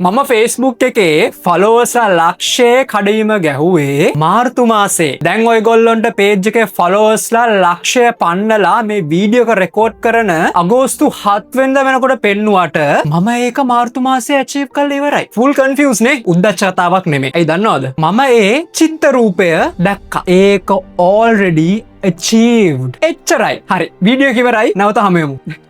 මම Facebook එකේ ෆලෝවර්ස්ලා ලක්ෂය කඩීම ගැහුවේ මාර්තු මාසේ. දැන් ඔයගොල්ලොන්ට පේජ් එකේ ෆලෝවර්ස්ලා ලක්ෂය පන්නලා මේ වීඩියෝ එක රෙකෝඩ් කරන අගෝස්තු 7 වෙනිදා වෙනකොට පෙන්නුවට මම ඒක මාර්තු මාසේ අචීව් කරලා ඉවරයි. ෆුල් කන්ෆියුස් නේ. උද්දච්ච කතාවක් නෙමෙයි. ඒ දන්නවද? මම ඒ චිත්ත රූපය දැක්කා. ඒක already achieved. එච්චරයි. හරි. වීඩියෝ එක ඉවරයි. නැවත හමුවෙමු.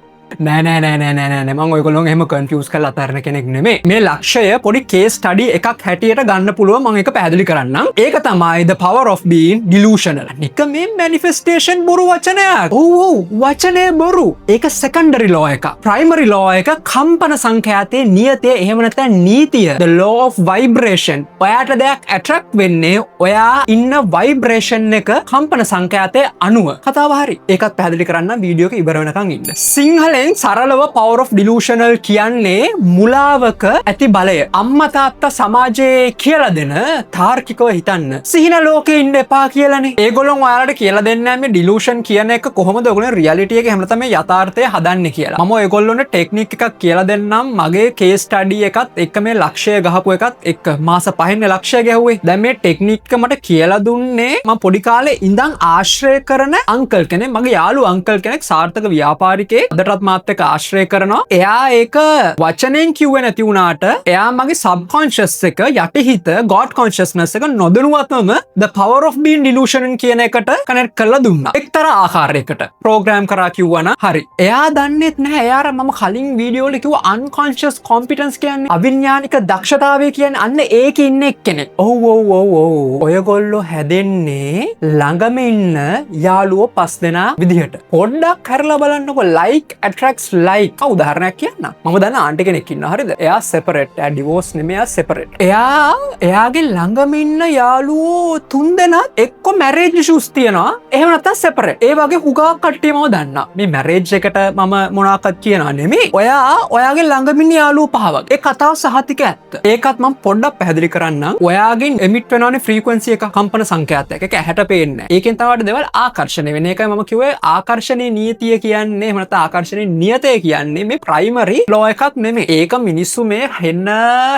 නෑ මං ඔයගොල්ලොන් එහෙම කන්ෆියුස් කරලා අතරන කෙනෙක් නෙමෙයි. මේ ලක්ෂය පොඩි කේස් ස්ටඩි එකක් හැටියට ගන්න පුළුවන්. මම ඒක පැහැදිලි කරන්නම්. ඒක තමයි the power of being delusional. නික මේ manifestation බොරු වචනයක්. ඔව් වචනේ බොරු. ඒක secondary law එක. primary law එක කම්පන සංඛ්‍යාතයේ නියතය එහෙම නැත්නම් නීතිය. the law of vibration. ඔයාට දෙයක් attract වෙන්නේ ඔයා ඉන්න vibration එක කම්පන සංඛ්‍යාතයේ අනුව. කතාව හරි. ඒකත් පැහැදිලි කරන්න වීඩියෝ එක ඉවර වෙනකන් ඉන්න. සිංහලෙන් සරලව power of delusional කියන්නේ මුලාවක ඇති බලය. අම්මා තාත්තා සමාජයේ කියලා දෙන තාර්කිකව හිතන්න. සිහින ලෝකේ ඉන්න එපා කියලානේ. ඒගොල්ලෝ ඔයාලට කියලා දෙන්නේ නැහැ මේ delusion කියන එක කොහොමද ඔයගොල්ලෝ reality එකේ හැම තමයි යථාර්ථය හදන්නේ කියලා. මම ඔයගොල්ලොන්ට ටෙක්නික් එකක් කියලා දෙන්නම්. මගේ case study එකත් එක්ක මේ ලක්ෂය ගහපු එකත් එක්ක මාස 5න් ලක්ෂය ගැහුවේ. දැන් මේ ටෙක්නික් එක මට කියලා දුන්නේ මම පොඩි කාලේ ඉඳන් ආශ්‍රය කරන අංකල් කෙනෙක්. මගේ යාළුවා අංකල් කෙනෙක් සාර්ථක ව්‍යාපාරිකයෙක්. අදටත් මාත් එක්ක ආශ්‍රය කරනවා. එයා ඒක වචනෙන් කිව්වේ නැති වුණාට එයා මගේ subconscious එක යටිහිත God consciousness එක නොදැනුවත්වම the power of being delusional කියන එකට කනෙක්ට් කරලා දුන්නා. එක්තරා ආකාරයකට ප්‍රෝග්‍රෑම් කරා කිව්වනම් හරි. එයා දන්නේත් නැහැ. එයාර මම කලින් වීඩියෝ වල කිව්වා unconscious competence කියන්නේ අවිඥානික දක්ෂතාවය කියන්නේ අන්න ඒකේ ඉන්න එක්කෙනෙක්. ඔව්. ඔයගොල්ලෝ හැදෙන්නේ ළඟම ඉන්න යාළුවෝ 5 දෙනා විදිහට. පොඩ්ඩක් කරලා බලන්නකො like attracts like. උදාහරණයක් කියන්න. මම දන්න ආන්ටි කෙනෙක් ඉන්නවා. හරිද? එයා separate. එයා divorce නෙමෙයි. එයා separate. එයාගේ ළඟම ඉන්න යාළුවෝ 3 දෙනා එක්ක marriage issues තියෙනවා. එහෙම නැත්නම් separate. ඒ වගේ හුඟක් කට්ටිය මම දන්නා. මේ marriage එකට මම මොනවාක්වත් කියනවා නෙමෙයි. ඔයාගේ ළඟම ඉන්න යාළුවෝ 5 වගේ. ඒ කතාව සහතික ඇත්ත. ඒකත් මම පොඩ්ඩක් පැහැදිලි කරන්නම්. ඔයාගෙන් emit වෙනවනේ frequency එක කම්පන සංඛ්‍යාතයක්. ඒක ඇහැට පේන්නේ නැහැ. ඒකෙන් තමයි දේවල් ආකර්ෂණය වෙන එකයි මම කිව්වේ ආකර්ෂණීය නීතිය කියන්නේ. එහෙම නැත්නම් ආකර්ෂණීය නියතය කියන්නේ මේ ප්‍රයිමරි ලෝ එකක් නෙමෙයි. ඒක මිනිස්සු මේ හෙන්න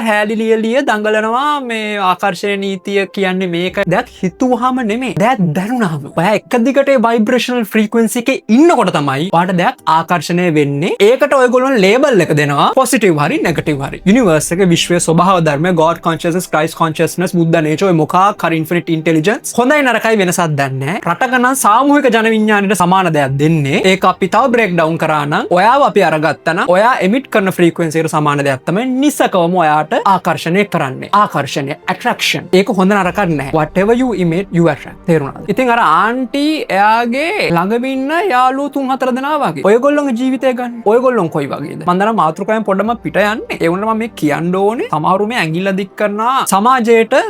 හැලිලියලිය දඟලනවා මේ ආකර්ෂණීය නීතිය කියන්නේ මේක. දැන් හිතුවාම නෙමෙයි. දැන් දැනුණාම. ඔයා එක දිගට ඒ ভাইබ්‍රේෂනල් ෆ්‍රීකවෙන්සි එකේ ඉන්නකොට තමයි ඔයාට දැන් ආකර්ෂණය වෙන්නේ. ඒකට ඔයගොල්ලෝ ලේබල් එක දෙනවා පොසිටිව් හරි නෙගටිව් හරි. යුනිවර්ස් එකේ විශ්වයේ ස්වභාව ධර්මය God consciousness Christ consciousness බුද්ධ nature ඔය මොකක් හරි infinite intelligence හොඳයි නරකයි වෙනසක් දන්නේ නැහැ. රටක නම් සාමූහික ජන විඥාණයට සමාන දෙයක් දෙන්නේ. ඒක අපි තව බ්‍රේක් ඩවුන් කරා නම් ඔයාව අපි අරගත්තා නම් ඔයා එමිට් කරන ෆ්‍රීකවෙන්සි එකට සමාන දෙයක් තමයි නිසකවම ඔයාට ආකර්ෂණය කරන්නේ. ආකර්ෂණය attraction. ඒක හොඳ නරකක් නැහැ. whatever you emit you attract. තේරුණාද? ඉතින් අර ආන්ටි එයාගේ ළඟම ඉන්න යාළුවෝ 3-4 දෙනා වගේ. ඔයගොල්ලෝගේ ජීවිතය ගන්න. ඔයගොල්ලෝ කොයි වගේද? මම දන්නා මාතෘකාවෙන් පොඩ්ඩක් පිට යන්නේ. ඒ වුණාට මම මේ කියන්න ඕනේ. සමහරු මේ ඇඟිල්ල දික් කරනවා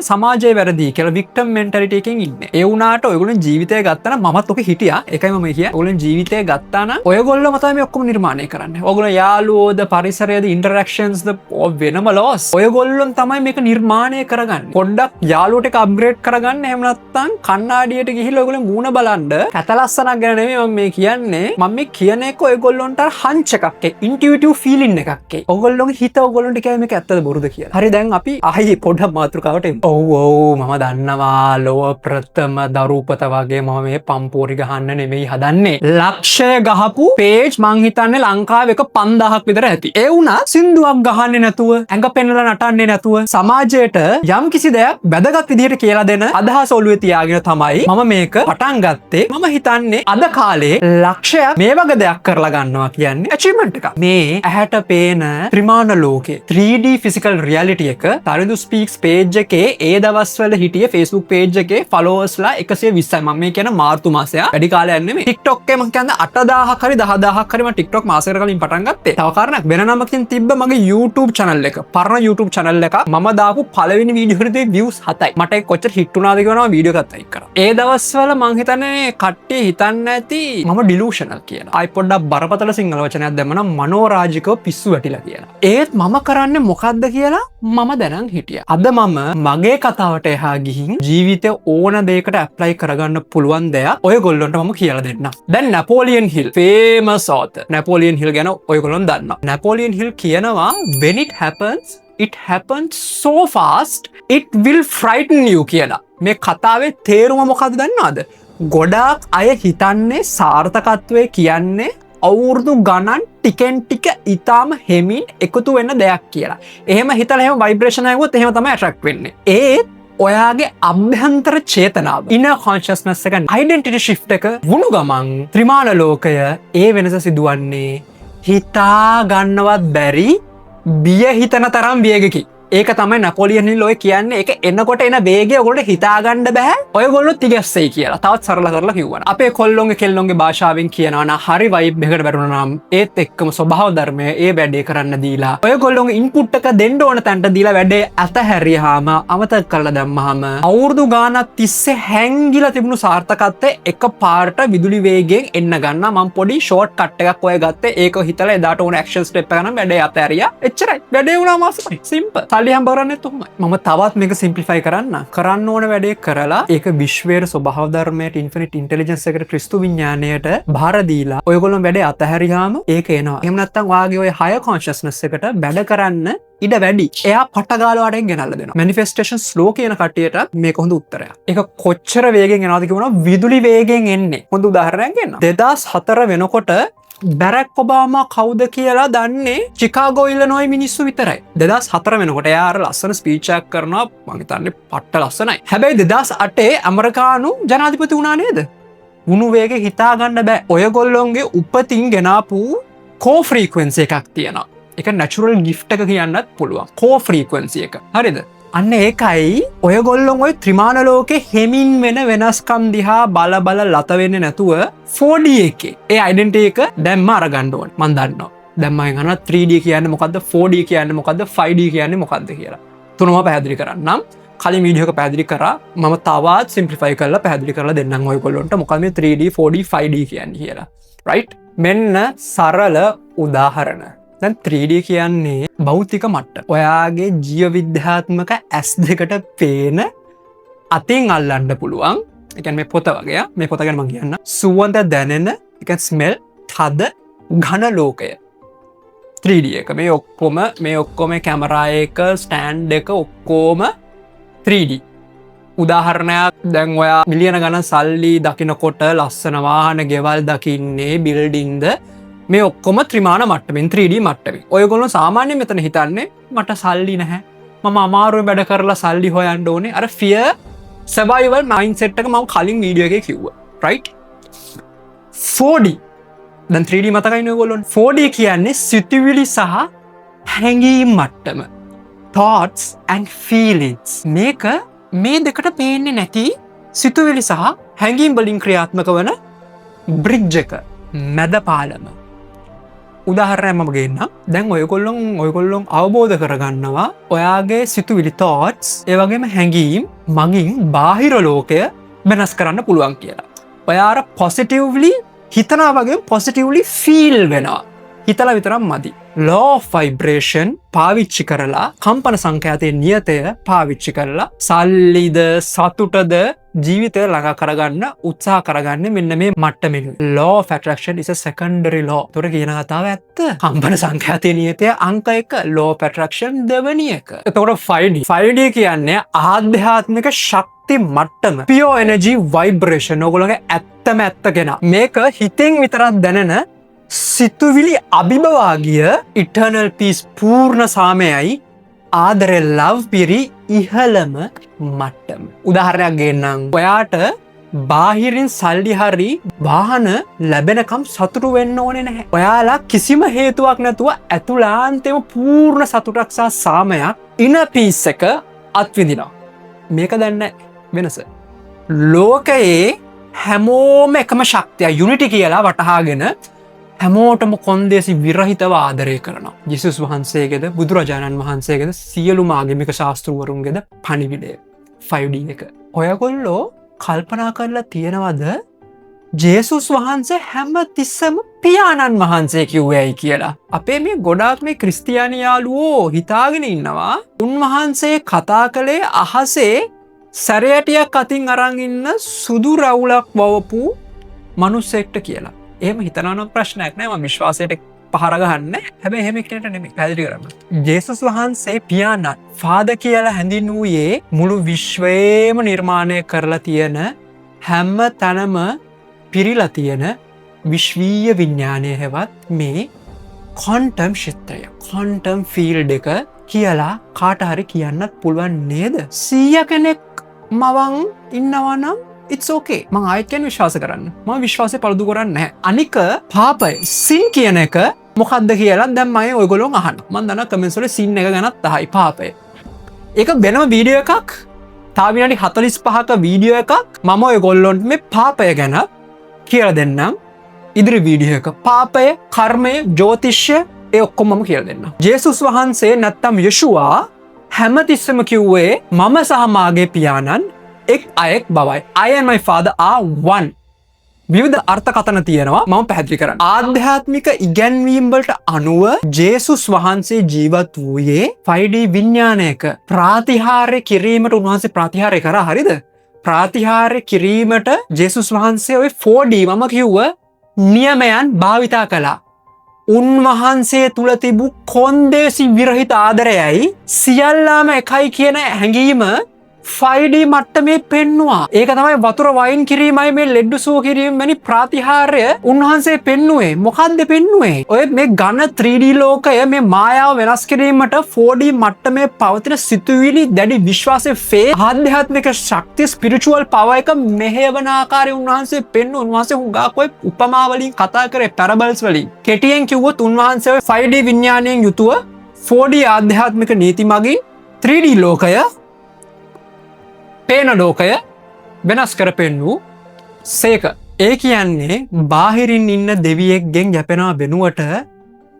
සමාජයේ වැරදි කියලා victim mentality එකකින් ඉන්නේ. ඒ වුණාට ඔයගොල්ලෝ ජීවිතය ගත්තා නම් මමත් ඔක හිටියා. ඒකයි මම කියන්නේ. ඔයගොල්ලෝ ජීවිතය ගත්තා නම් ඔයගොල්ලෝ මතයි මේ ඔක්කොම නිර්මාණය කරන්නේ. ඔයගොල්ලෝ යාළුවෝද පරිසරයේද interactions ද වෙනම loss. ඔයගොල්ලොන් තමයි මේක නිර්මාණය කරගන්නේ. පොඩ්ඩක් යාළුවට එක අප්ග්‍රේඩ් කරගන්න. එහෙම නැත්නම් කණ්ණාඩියට ගිහිල්ලා ඔයගොල්ලෝ මූණ බලන්න කැතලස්සනක් ගැන නෙමෙයි මම මේ කියන්නේ. මම මේ කියන එක ඔයගොල්ලොන්ට hunch එකක් intuitive feeling එකක් ඔයගොල්ලෝගේ හිත ඔයගොල්ලොන්ට කියයි මේක ඇත්තද බොරුද කියලා. හරි දැන් අපි ආයේ පොඩ්ඩක් මාතෘකාවට එමු. ඔව් මම දන්නවා ලෝව ප්‍රථම දරුපත වගේ මම මේ පම්පෝරි ගහන්න නෙමෙයි හදන්නේ. ලක්ෂය ගහපු page මං හිතන්නේ ලංකාවේ එක 5000ක් විතර ඇති. ඒ වුණා සින්දුවක් ගහන්නේ නැතුව ඇඟ පෙන්නලා නටන්නේ නැතුව සමාජයට යම් කිසි දෙයක් වැදගත් විදිහට කියලා දෙන අදහස ඔළුවේ තියාගෙන තමයි මම මේක පටන් ගත්තේ. මම හිතන්නේ අද කාලේ ලක්ෂයක් මේ වගේ දෙයක් කරලා ගන්නවා කියන්නේ achievement එකක්. මේ ඇහැට පේන ත්‍රිමාන ලෝකේ 3D physical reality එක තරිඳු speaks page එකේ ඒ දවස්වල හිටියේ Facebook page එකේ followersලා 120යි. මම මේ කියන මාර්තු මාසයක් වැඩි කාලයක් නෙමෙයි. TikTok එකේ මම කියන්නේ 8000ක් හරි 10000ක් හරි මම TikTok මාසයකට කලින් පටන් ගත්තේ. තව කාරණයක් වෙන නමකින් තිබ්බ මගේ YouTube channel එක. පරණ YouTube channel එක මම දාපු පළවෙනි වීඩියෝ එකේ views 7යි. මට ඒක කොච්චර hit වුණාද කියනවා වීඩියෝ එකත් අයික් කරා. ඒ දවස්වල මං හිතන්නේ කට්ටිය හිතන්නේ නැති මම delusional කියලා. ආයි පොඩ්ඩක් බරපතල සිංහල වචනයක් දැම්මනම් මනෝරාජිකව පිස්සු වැටිලා කියලා. ඒත් මම කරන්නේ මොකද්ද කියලා මම දැනන් හිටියා. අද මම මගේ කතාවට එහා ගිහින් ජීවිතේ ඕන දෙයකට ඇප්ලයි කරගන්න පුළුවන් දෙයක් ඔයගොල්ලන්ට මම කියලා දෙන්නම්. දැන් නැපෝලියන් හිල් famous author නැපෝලියන් හිල් ගැන ඔයගොල්ලෝ දන්නවා. නැපෝලියන් හිල් කියනවා when it happens it happens so fast it will frighten you කියලා. මේ කතාවේ තේරුම මොකක්ද දන්නවද? ගොඩාක් අය හිතන්නේ සාර්ථකත්වය කියන්නේ අවුරුදු ගණන් ටිකෙන් ටික ඉතාම හෙමින් එකතු වෙන්න දෙයක් කියලා. එහෙම හිතලා එහෙම ভাইබ්‍රේෂන් ආවොත් එහෙම තමයි ඇට්‍රැක්ට් වෙන්නේ. ඒත් ඔයාගේ අභ්‍යන්තර චේතනාව inner consciousness එක identity shift එක වුණු ගමන් ත්‍රිමාන ලෝකය ඒ වෙනස සිදුවන්නේ හිතා ගන්නවත් බැරි බිය හිතන තරම් වේගකින්. ඒක තමයි නැපොලියන් හිල් ඔය කියන්නේ. ඒක එනකොට එන වේගය ඔයගොල්ලෝ හිතාගන්න බෑ. ඔයගොල්ලෝ තිගැස්සෙයි කියලා. තවත් සරල කරලා කිව්වනම්. අපේ කොල්ලොන්ගේ කෙල්ලොන්ගේ භාෂාවෙන් කියනවා නම් හරි වයිබ් එකකට වැටුණා නම් ඒත් එක්කම ස්වභාව ධර්මය ඒ වැඩේ කරන්න දීලා ඔයගොල්ලෝගේ ඉන්පුට් එක දෙන්න ඕන තැනට දීලා වැඩේ අතහැරියාම අමතක කරලා දැම්මහම අවුරුදු ගානක් තිස්සේ හැංගිලා තිබුණු සාර්ථකත්වය එක පාරට විදුලි වේගයෙන් එන්න ගන්නවා. මම පොඩි ෂෝට් කට් එකක් ඔය ගත්තේ. ඒක හිතලා එදාට ඕන ඇක්ෂන් ස්ටෙප් එක ගන්න වැඩේ අතහැරියා. එච්චරයි. වැඩේ වුණා මාසෙයි. සිම්පල්. හම්බරන්නෙත් උහුමයි. මම තවත් මේක සිම්ප්ලිෆයි කරන්න ඕන වැඩේ කරලා ඒක විශ්වයේ ස්වභාව ධර්මයට ඉන්ෆිනිට් ඉන්ටෙලිජන්ස් එකට ක්‍රිස්තු විඥාණයට බාර දීලා ඔයගොල්ලෝ වැඩේ අතහැරියාම ඒක එනවා. එහෙම නැත්නම් ඔයාගේ ඔය හයර් කොන්ෂස්නස් එකට වැඩ කරන්න ඉඩ වැඩි. එයා පටගාලා වඩෙන් ගෙනල්ලා දෙනවා. මැනිෆෙස්ටේෂන් ස්ලෝ කියන කට්ටියට මේක හොඳ උත්තරයක්. ඒක කොච්චර වේගෙන් එනවද කියනවා විදුලි වේගෙන් එන්නේ. හොඳ උදාහරණයක් ගන්න. 2004 වෙනකොට බැරක් ඔබාමා කවුද කියලා දන්නේ චිකාගෝ ඉලිනොයි මිනිස්සු විතරයි. 2004 වෙනකොට එයා අර ලස්සන ස්පීච් එකක් කරනවා. මම හිතන්නේ පට්ට ලස්සනයි. හැබැයි 2008 ඇමරිකානු ජනාධිපති වුණා නේද? වුණු වේගෙ හිතා ගන්න බෑ. ඔයගොල්ලෝගේ උපතින් ගෙනාපු කෝ ෆ්‍රීකවෙන්සි එකක් තියෙනවා. ඒක නැචරල් ගිෆ්ට් එක කියන්නත් පුළුවන්. කෝ ෆ්‍රීකවෙන්සි එක. හරිද? අන්න ඒකයි ඔයගොල්ලොන් ඔය ත්‍රිමාන ලෝකේ හෙමින් වෙන වෙනස්කම් දිහා බල බල ලත වෙන්නේ නැතුව 4D එකේ ඒ ඩෙන්ටිටි එක දැම්ම අරගන්න ඕනේ. මම දන්නවා. දැන් මම අහනවා 3D කියන්නේ මොකද්ද 4D කියන්නේ මොකද්ද 5D කියන්නේ මොකද්ද කියලා. තුනම පැහැදිලි කරන්නම්. කලින් වීඩියෝ එක පැහැදිලි කරා. මම තවත් සිම්ප්ලිෆයි කරලා පැහැදිලි කරලා දෙන්නම් ඔයගොල්ලන්ට මොකක්ද මේ 3D 4D 5D කියන්නේ කියලා. රයිට්? මෙන්න සරල උදාහරණ. දැන් 3D කියන්නේ භෞතික මට්ටම. ඔයාගේ ජීව විද්‍යාත්මක ඇස් දෙකට පේන අතින් අල්ලන්න පුළුවන්. ඒ කියන්නේ මේ පොත වගේ. මේ පොත ගැන මම කියන්න. සුවඳ දැනෙන, ඒ කියන්නේ ස්මෙල්, තද, ඝන ලෝකය. 3D එක. මේ ඔක්කොම කැමරා එක, ස්ටෑන්ඩ් එක ඔක්කොම 3D. උදාහරණයක් දැන් ඔයා මිලියන ගණන් සල්ලි දකිනකොට ලස්සන වාහන ගෙවල් දකින්නේ බිල්ඩින්ග්ද මේ ඔක්කොම ත්‍රිමාන මට්ටමින් 3D මට්ටමින්. ඔයගොල්ලෝ සාමාන්‍යයෙන් මෙතන හිතන්නේ මට සල්ලි නැහැ. මම අමාරුවෙන් වැඩ කරලා සල්ලි හොයන්න ඕනේ. අර fear survival mindset එක මම කලින් වීඩියෝ එකේ කිව්වා. right? 4D. දැන් 3D මතකයිනේ ඔයගොල්ලෝ. 4D කියන්නේ සිතුවිලි සහ හැඟීම් මට්ටම. thoughts and feelings. මේක මේ දෙකට පේන්නේ නැති සිතුවිලි සහ හැඟීම් වලින් ක්‍රියාත්මක වන බ්‍රිජ් එක. මැද පාලම. උදාහරණයක් මම ගන්නම්. දැන් ඔයගොල්ලෝ අවබෝධ කරගන්නවා ඔයාගේ සිතුවිලි thoughts ඒ වගේම හැඟීම් මගින් බාහිර ලෝකය වෙනස් කරන්න පුළුවන් කියලා. ඔයා positively හිතනවා වගේ positively feel වෙනවා. හිතලා විතරක් මදි. law of vibration පාවිච්චි කරලා කම්පන සංඛ්‍යාතයේ නියතය පාවිච්චි කරලා සල්ලිද සතුටද ජීවිතය ළඟා කරගන්න උත්සාහ කරගන්න මෙන්න මේ මට්ටමින්. law of attraction is a secondary law. තොර කියන කතාව ඇත්ත. කම්පන සංඛ්‍යාතයේ නියතය අංක 1, law of attraction දෙවෙනි එක. එතකොට 5D. 5D කියන්නේ ආධ්‍යාත්මික ශක්ති මට්ටම. pure energy vibration. ඔයගොල්ලෝගේ ඇත්තම මේක හිතෙන් විතරක් දැනෙන සිතුවිලි අභිභවාගිය eternal peace පූර්ණ සාමයයි ආදරය love පිරි ඉහළම මට්ටම. උදාහරණයක් ගන්නම්. ඔයාට බාහිරින් සල්ලි හරි වාහන ලැබෙනකම් සතුටු වෙන්න ඕනේ නැහැ. ඔයාලා කිසිම හේතුවක් නැතුව ඇතුළාන්තෙම පූර්ණ සතුටක් සහ සාමයක් inner peace එක අත්විඳිනවා. මේක දැන් වෙනස. ලෝකයේ හැමෝම එකම ශක්තිය unity කියලා වටහාගෙන හැමෝටම කොන්දේසි විරහිතව ආදරය කරනවා. ජෙසුස් වහන්සේගේද බුදුරජාණන් වහන්සේගේද සියලුම ආගමික ශාස්තෘවරුන්ගේද පණිවිඩය 5D එක. ඔයගොල්ලෝ කල්පනා කරලා තියෙනවද ජේසුස් වහන්සේ හැම තිස්සම පියාණන් වහන්සේ කිව්වයි කියලා? අපේ මේ ගොඩාක් මේ ක්‍රිස්තියානි යාළුවෝ හිතාගෙන ඉන්නවා උන්වහන්සේ කතා කළේ අහසේ සැරයටියක් අතින් අරන් ඉන්න සුදු රවුලක් වවපු මිනිස්සෙක්ට කියලා. එහෙම හිතනවා නම් ප්‍රශ්නයක් නෑ. මම විශ්වාසයට පහර ගහන්න. හැබැයි එහෙම එක්කෙනෙක්ට නෙමෙයි. පැහැදිලි කරන්න. ජේසුස් වහන්සේ පියාණන් ෆාදර් කියලා හැඳින්වුවේ මුළු විශ්වයේම නිර්මාණය කරලා තියෙන හැම තැනම පිරීලා තියෙන විශ්වීය විඥානය හෙවත් මේ ක්වොන්ටම් ක්ෂේත්‍රය, ක්වොන්ටම් ෆීල්ඩ් එක කියලා කාට හරි කියන්නත් පුළුවන් නේද? 100 කෙනෙක් මවන් ඉන්නවා නම් it's okay. මං ආයෙත් කියන්නේ විශ්වාස කරන්න. මම විශ්වාසය පළුදු කරන්නේ නැහැ. අනික පාපය sin කියන එක මොකක්ද කියලා දැන් මම ඔයගොල්ලෝ අහන්න. මම දන්නා කමෙන්ට්ස් වල sin එක ගැනත් අහයි පාපය. ඒක වෙනම වීඩියෝ එකක්. තා විනාඩි 45ක වීඩියෝ එකක් මම ඔයගොල්ලොන්ට මේ පාපය ගැන කියලා දෙන්නම්. ඉදිරි වීඩියෝ එක පාපය, කර්මය, ජ්‍යොතිෂය ඒ ඔක්කොම මම කියලා දෙන්නම්. ජේසුස් වහන්සේ නැත්තම් යෂුවා හැමතිස්සෙම කිව්වේ මම සහ මාගේ පියාණන් එක් අයෙක් බවයි. I and my father are one. විවිධ අර්ථකථන තියෙනවා මම පැහැදිලි කරන්න. ආධ්‍යාත්මික ඉගැන්වීම් වලට අනුව ජේසුස් වහන්සේ ජීවත් වූයේ 5D විඥානයක. ප්‍රාතිහාර්ය කිරීමට උන්වහන්සේ ප්‍රාතිහාර්ය කරා. හරිද? ප්‍රාතිහාර්ය කිරීමට ජේසුස් වහන්සේ ඔය 4D මම කිව්ව නියමයන් භාවිතා කළා. උන්වහන්සේ තුල තිබු කොන්දේසි විරහිත ආදරයයි සියල්ලාම එකයි කියන හැඟීම 5D මට්ටමේ පෙන්නවා. ඒක තමයි වතුර වයින් කිරීමයි මේ ලෙඩ්ඩු සුව කිරීම වැනි ප්‍රාතිහාර්ය උන්වහන්සේ පෙන්නුවේ. මොකද්ද පෙන්නුවේ? ඔය මේ ඝන 3D ලෝකය මේ මායාව වෙනස් කිරීමට 4D මට්ටමේ පවතින සිතුවිලි දැඩි විශ්වාසයේ ෆේ ආධ්‍යාත්මික ශක්තිය ස්පිරිචුවල් පවර් එක මෙහෙවන ආකාරය උන්වහන්සේ පෙන්වුවා. උන්වහන්සේ හුඟක් ඔය උපමා වලින් කතා කරේ පැරබල්ස් වලින්. කෙටියෙන් කිව්වොත් උන්වහන්සේ 5D විඥාණයෙන් යුතුව 4D ආධ්‍යාත්මික නීති මගින් 3D ලෝකය පේන ලෝකය වෙනස් කර පෙන්වූ සේක. ඒ කියන්නේ බාහිරින් ඉන්න දෙවියෙක්ගෙන් යැපෙනවා වෙනුවට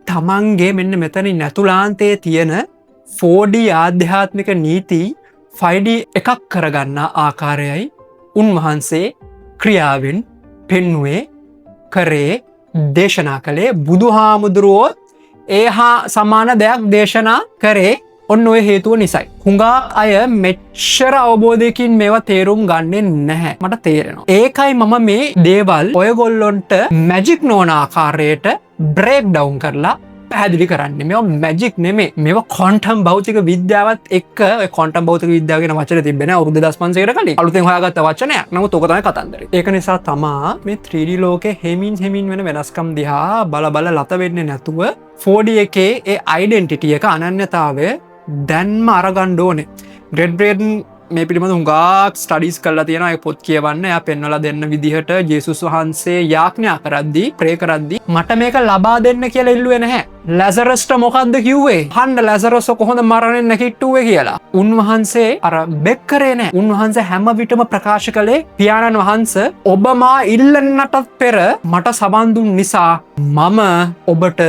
තමන්ගේ මෙන්න මෙතනින් ඇතුළාන්තයේ තියෙන 4D ආධ්‍යාත්මික නීති 5D එකක් කරගන්නා ආකාරයයි උන්වහන්සේ ක්‍රියාවෙන් පෙන්නුවේ, කරේ, දේශනා කළේ. බුදුහාමුදුරුවෝ ඒ හා සමාන දෙයක් දේශනා කරේ ඔන්න ඔය හේතුව නිසයි. හුඟක් අය මෙච්චර අවබෝධයකින් මේවා තේරුම් ගන්නේ නැහැ. මට තේරෙනවා. ඒකයි මම මේ දේවල් ඔයගොල්ලොන්ට මැජික් නොවන ආකාරයට බ්‍රේක් ඩවුන් කරලා පැහැදිලි කරන්නේ. මේවා මැජික් නෙමෙයි. මේවා ක්වොන්ටම් භෞතික විද්‍යාවත් එක්ක ඔය ක්වොන්ටම් භෞතික විද්‍යාව කියන වචනේ තිබෙන්නේ අවුරුදු 2500කට කලින්. අලුතෙන් හොයාගත්ත වචනයක්. නමුත් ඕක තමයි කතන්දරේ. ඒක නිසා තමා මේ 3D ලෝකේ හෙමින් වෙන වෙනස්කම් දිහා බල ලත වෙන්නේ නැතුව 4D එකේ ඒ ඩෙන්ටිටි එක අනන්‍යතාවය දැන්ම අරගන්න ඕනේ. ග්‍රෙඩ් බ්‍රේඩන් මේ පිළිබඳව හුඟක් ස්ටඩීස් කරලා තියෙනවා. ඒ පොත් කියවන්න. එයා පෙන්වලා දෙන්න විදිහට ජේසුස් වහන්සේ යාඥා කරද්දී, ප්‍රේ කරද්දී මට මේක ලබා දෙන්න කියලා ඉල්ලුවේ නැහැ. ලැසරස්ට මොකද්ද කිව්වේ? අහන්න ලැසරස් කොහොමද මරණයෙන් නැගිට්ටුවේ කියලා. උන්වහන්සේ අර බෙක් කරේ නැහැ. උන්වහන්සේ හැම විටම ප්‍රකාශ කළේ පියාණන් වහන්සේ ඔබ මා ඉල්ලන්නටත් පෙර මට සබන් දුන් නිසා මම ඔබට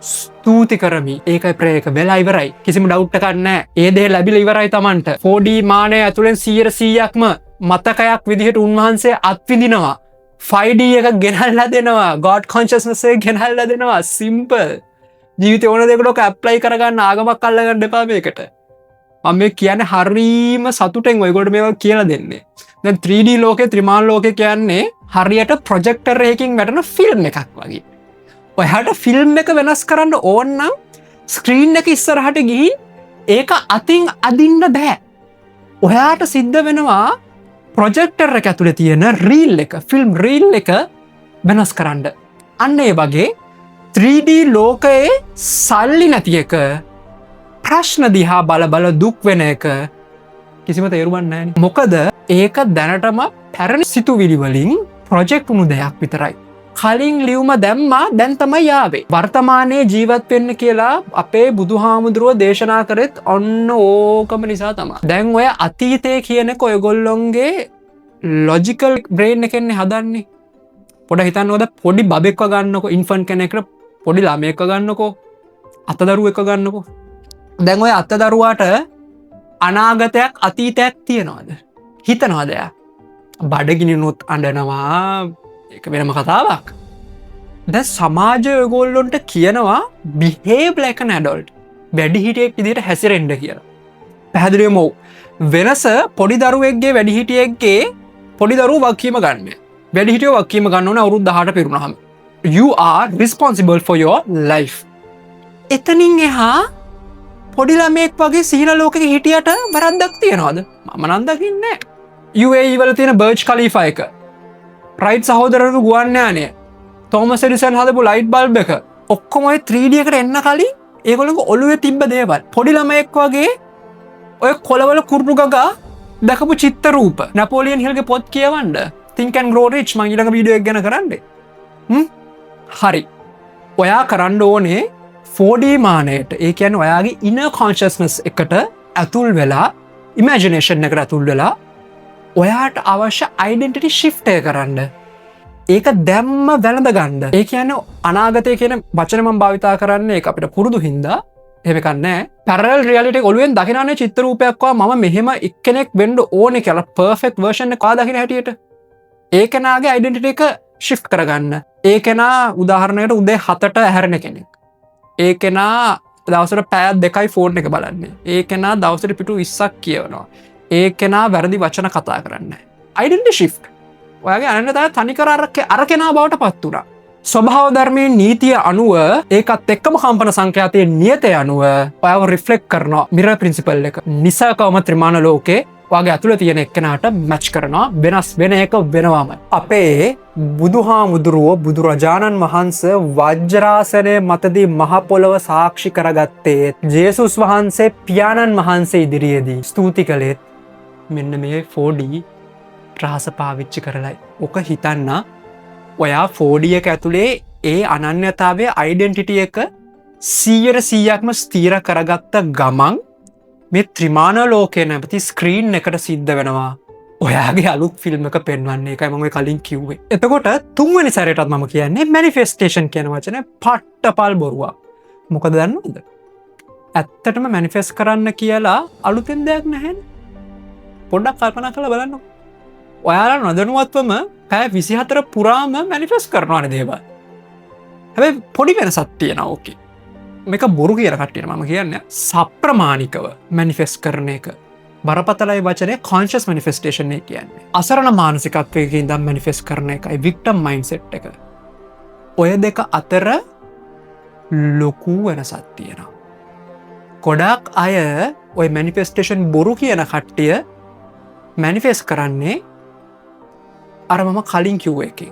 ස්තුති කරමි. ඒකයි ප්‍රේක වෙලා ඉවරයි. කිසිම ඩවුට් එකක් නැහැ. ඒ දේ ලැබිලා ඉවරයි Tamanට. 4D මානය ඇතුළෙන් 100%ක්ම මතකයක් විදිහට උන්වහන්සේ අත්විඳිනවා. 5D එක ගෙනල්ලා දෙනවා. God consciousness එක ගෙනල්ලා දෙනවා. simple. ජීවිතේ ඕන දෙයකට ඔක ඇප්ලයි කරගන්න ආගමක් අල්ලගන්න එපා මේකට. මම මේ කියන්නේ හරීම සතුටෙන් ඔයගොල්ලෝ මේවා කියලා දෙන්නේ. දැන් 3D ලෝකේ ත්‍රිමාන ලෝකේ කියන්නේ හරියට ප්‍රොජෙක්ටර් එකකින් වැටෙන ෆිල්ම් එකක් වගේ. ඔයාට ෆිල්ම් එක වෙනස් කරන්න ඕන නම් ස්ක්‍රීන් එක ඉස්සරහට ගිහින් ඒක අතින් අදින්න බෑ. ඔයාට සිද්ධ වෙනවා ප්‍රොජෙක්ටර් එක ඇතුලේ තියෙන රීල් එක, ෆිල්ම් රීල් එක වෙනස් කරන්න. අන්න ඒ වගේ 3D ලෝකයේ සල්ලි නැති එක, ප්‍රශ්න දිහා බල දුක් වෙන එක කිසිම තේරුමක් නැහැ. මොකද ඒක දැනටම පැරණි සිතුවිලි වලින් ප්‍රොජෙක්ට් වුණු දෙයක් විතරයි. කලින් ලියුම දැම්මා දැන් තමයි යාවේ. වර්තමානයේ ජීවත් වෙන්න කියලා අපේ බුදුහාමුදුරුවෝ දේශනා කරෙත් ඔන්න ඕකම නිසා තමයි. දැන් ඔය අතීතය කියනක ඔයගොල්ලොන්ගේ ලොජිකල් බ්‍රේන් එකෙන්නේ හදන්නේ. පොඩ හිතන්නවද පොඩි බබෙක්ව ගන්නකො, ඉන්ෆන්ට් කෙනෙක්ට පොඩි ළමයෙක්ව ගන්නකො, අතදරුවෙක්ව ගන්නකො. දැන් ඔය අතදරුවාට අනාගතයක් අතීතයක් තියනවද? හිතනවද එයා? බඩගිනිනුත් අඬනවා. ඒක වෙනම කතාවක්. දැන් සමාජය ඔයගොල්ලොන්ට කියනවා behave like an adult. වැඩිහිටියෙක් විදිහට හැසිරෙන්න කියලා. පැහැදිලිවම වෙනස පොඩි දරුවෙක්ගේ වැඩිහිටියෙක්ගේ පොඩි දරුවෝ වගකීම ගන්න. වැඩිහිටියෝ වගකීම ගන්න ඕනේ අවුරුදු 18 පිරුණාම. you are responsible for your life. එතනින් එහා පොඩි ළමෙක් වගේ සිහින ලෝකෙක හිටියට වැරද්දක් තියනවද? මම නම් දකින්නේ නැහැ. UAE වල තියෙන බර්ජ් ඛලීෆා එක, රයිට් සහෝදරවරු ගුවන් යානය, තෝමස් එඩිසන් හදපු ලයිට් බල්බ් එක ඔක්කොම ඔය 3D එකට එන්න කලින් ඒගොල්ලෝ ඔළුවේ තිබ්බ දේවල්. පොඩි ළමයෙක් වගේ ඔය කොළවල කුරුළු ගගා දැකපු චිත්‍ර රූප. නැපෝලියන් හිල්ගේ පොත් කියවන්න. Think and Grow Rich මම ඊළඟ වීඩියෝ එක ගැන කරන්නේ. හරි. ඔයා කරන්න ඕනේ 4D මානයට. ඒ කියන්නේ ඔයාගේ inner consciousness එකට ඇතුල් වෙලා, imagination එකට ඇතුල් වෙලා ඔයාට අවශ්‍ය identity shift එක කරන්න. ඒක දැම්ම වැළඳ ගන්න. ඒ කියන්නේ අනාගතය කියන වචන මම භාවිතා කරන්නේ ඒක අපිට පුරුදු හින්දා එහෙම එකක් නැහැ. parallel reality එක ඔළුවෙන් දකිනානේ චිත්‍ර රූපයක් වවා මම මෙහෙම එක්කෙනෙක් වෙන්න ඕනේ කියලා perfect version එක දකින හැටියට. ඒ කෙනාගේ identity එක shift කරගන්න. ඒ කෙනා උදාහරණයකට උදේ 7ට ඇහැරෙන කෙනෙක්. ඒ කෙනා දවසට පැය 2යි ෆෝන් එක බලන්නේ. ඒ කෙනා දවසට පිටු 20ක් කියවනවා. ඒ කෙනා වැරදි වචන කතා කරන්නේ. identity shift. ඔයාගේ අනන්‍යතාවය තනිකර අර කෙනා බවට පත් වුණා. ස්වභාව ධර්මයේ නීතිය අනුව ඒකත් එක්කම කම්පන සංඛ්‍යාතයේ නියතය අනුව ඔයාව රිෆ්ලෙක්ට් කරනවා මිරර් ප්‍රින්සිපල් එක. නිසකවම ත්‍රිමාන ලෝකේ ඔයාගේ ඇතුළේ තියෙන එක්කෙනාට මැච් කරනවා. වෙනස් වෙන එක වෙනවම. අපේ බුදුහාමුදුරුවෝ බුදුරජාණන් වහන්සේ වජ්‍රාසනයේ මතදී මහ පොළව සාක්ෂි කරගත්තේ ජේසුස් වහන්සේ පියාණන් වහන්සේ ඉදිරියේදී ස්තුති කළේ මෙන්න මේ 4D රහස පාවිච්චි කරලයි. ඔක හිතන්න ඔයා 4D එක ඇතුලේ ඒ අනන්‍යතාවයේ ඩෙන්ටිටි එක 100%ක්ම ස්ථීර කරගත්ත ගමන් මේ ත්‍රිමාන ලෝකේ නැමැති ස්ක්‍රීන් එකට සිද්ධ වෙනවා ඔයාගේ අලුත් ෆිල්ම් එක පෙන්වන්නේ. ඒකයි මම කලින් කිව්වේ. එතකොට තුන්වෙනි සැරේටත් මම කියන්නේ මැනිෆෙස්ටේෂන් කියන වචනේ පට්ටපල් බොරුවක්. මොකද දන්නවද? ඇත්තටම මැනිෆෙස්ට් කරන්න කියලා අලුතෙන් දෙයක් නැහැනේ. පොඩ්ඩක් කල්පනා කරලා බලන්න. ඔයාලා නොදැනුවත්වම පැය 24 පුරාම මැනිෆෙස්ට් කරනවානේ දේවල්. හැබැයි පොඩි වෙනසක් තියෙනවා. ඕකේ. මේක බොරු කියන කට්ටියට මම කියන්නේ සප්‍රමාණිකව මැනිෆෙස්ට් කරන එක. බරපතලයි වචනේ කොන්ෂස් මැනිෆෙස්ටේෂන් එක කියන්නේ. අසරණ මානසිකත්වයක ඉඳන් මැනිෆෙස්ට් කරන එකයි වික්ටම් මයින්ඩ්සෙට් එක. ඔය දෙක අතර ලොකු වෙනසක් තියෙනවා. ගොඩාක් අය ඔය මැනිෆෙස්ටේෂන් බොරු කියන කට්ටිය මැනිෆෙස්ට් කරන්නේ අර මම කලින් කිව්ව එකේ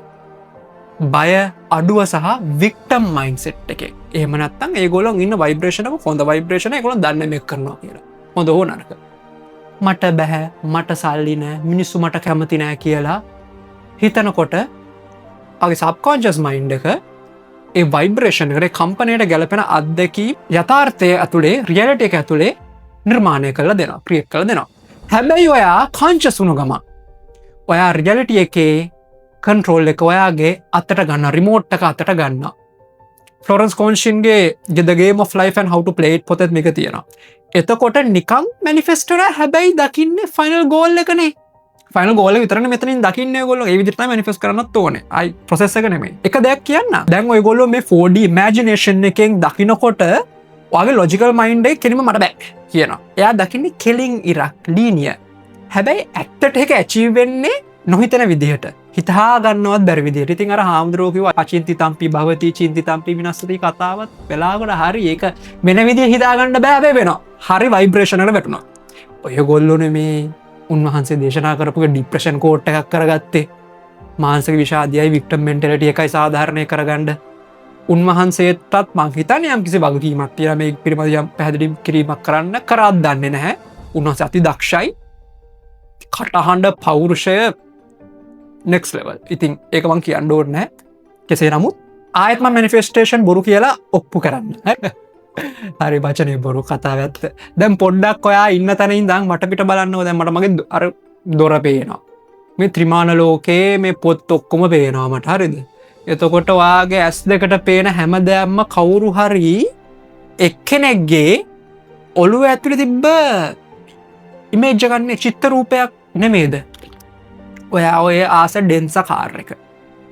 බය අඩුව සහ වික්ටම් මයින්ඩ්සෙට් එකේ. එහෙම නැත්නම් ඒගොල්ලෝ ඉන්න ভাইබ්‍රේෂන් එක හොඳ ভাইබ්‍රේෂන් එක ඒගොල්ලෝ දන්නේ මේක කරනවා කියලා. හොඳ හෝ නරක. මට බෑ, මට සල්ලි නෑ, මිනිස්සු මට කැමති නෑ කියලා හිතනකොට අගේ සබ්කොන්ෂස් මයින්ඩ් එක ඒ ভাইබ්‍රේෂන් එකේ කම්පනයට ගැලපෙන අත්දැකීම් යථාර්ථයේ ඇතුලේ රියැලිටි එක ඇතුලේ නිර්මාණය කරලා දෙනවා, ක්‍රියේට් කරලා දෙනවා. හැබැයි ඔයා කොන්ෂස් වුණ ගමන් ඔයා රියැලිටි එකේ කන්ට්‍රෝල් එක ඔයාගේ අතට ගන්න, රිමෝට් එක අතට ගන්න. ෆ්ලොරන්ස් කොන්ෂින්ගේ The Game of Life and How to Play It පොතේ මේක තියෙනවා. එතකොට නිකන් මැනිෆෙස්ට් කරා හැබැයි දකින්නේ ෆයිනල් ගෝල් එකනේ. ෆයිනල් ගෝල් එක විතරනේ මෙතනින් දකින්නේ ඔයගොල්ලෝ. ඒ විදිහට තමයි මැනිෆෙස්ට් කරන්නත් ඕනේ. අයි ප්‍රොසෙස් එක නෙමෙයි. එක දෙයක් කියන්න. දැන් ඔයගොල්ලෝ මේ 4D ඉමේජිනේෂන් එකෙන් දකින්නකොට ඔයාගේ ලොජිකල් මයින්ඩ් එක කෙලින්ම මට බෑ කියනවා. එයා දකින්නේ කෙලින් ඉරක්, ලීනියර්. හැබැයි ඇත්තට ඒක ඇචීව් වෙන්නේ නොහිතන විදිහට. හිතා ගන්නවත් බැරි විදිහට. ඉතින් අර හාමුදුරුවෝ කිව්වා අචින්ති තම්පි භවති චින්ති තම්පි විනස්සති කතාවත් වෙලාවකට හරි ඒක වෙන විදිහට හිතා ගන්න බෑ හැබැයි වෙනවා. හරි ভাইබ්‍රේෂන් එකට වැටුණා. ඔයගොල්ලෝනේ මේ උන්වහන්සේ දේශනා කරපු ડિප්‍රෙෂන් කෝට් එකක් කරගත්තේ. මානසික විෂාදයයි වික්ටම් මෙන්ටැලිටි එකයි සාධාරණය කරගන්න. උන්වහන්සේටත් මං හිතන්නේ යම් කිසි වගකීමක් තියෙනවා මේ පිළිබඳව යම් පැහැදිලි කිරීමක් කරන්න. කරාත් දන්නේ නැහැ. උන්වහන්සේ අති දක්ෂයි. කටහඬ පෞරුෂය next level. ඉතින් ඒක මං කියන්න ඕනේ නැහැ. කෙසේ නමුත් ආයෙත් මම මැනිෆෙස්ටේෂන් බොරු කියලා ඔප්පු කරන්න. හරි වචනේ බොරු කතාව ඇත්ත. දැන් පොඩ්ඩක් ඔයා ඉන්න තැන ඉඳන් වටපිට බලන්නකො. දැන් මට මගේ අර දොර පේනවා. මේ ත්‍රිමාන ලෝකේ මේ පොත් ඔක්කොම පේනවා මට. හරිද? එතකොට ඔයාගේ ඇස් දෙකට පේන හැමදෑම්ම කවුරු හරි එක්කෙනෙක්ගේ ඔළුව ඇතුලේ තිබ්බ ඉමේජ් එකක් නේ, චිත්‍ර රූපයක් නෙමේද? ඔයා ඔය ආස ඩෙන්සා කාර් එක,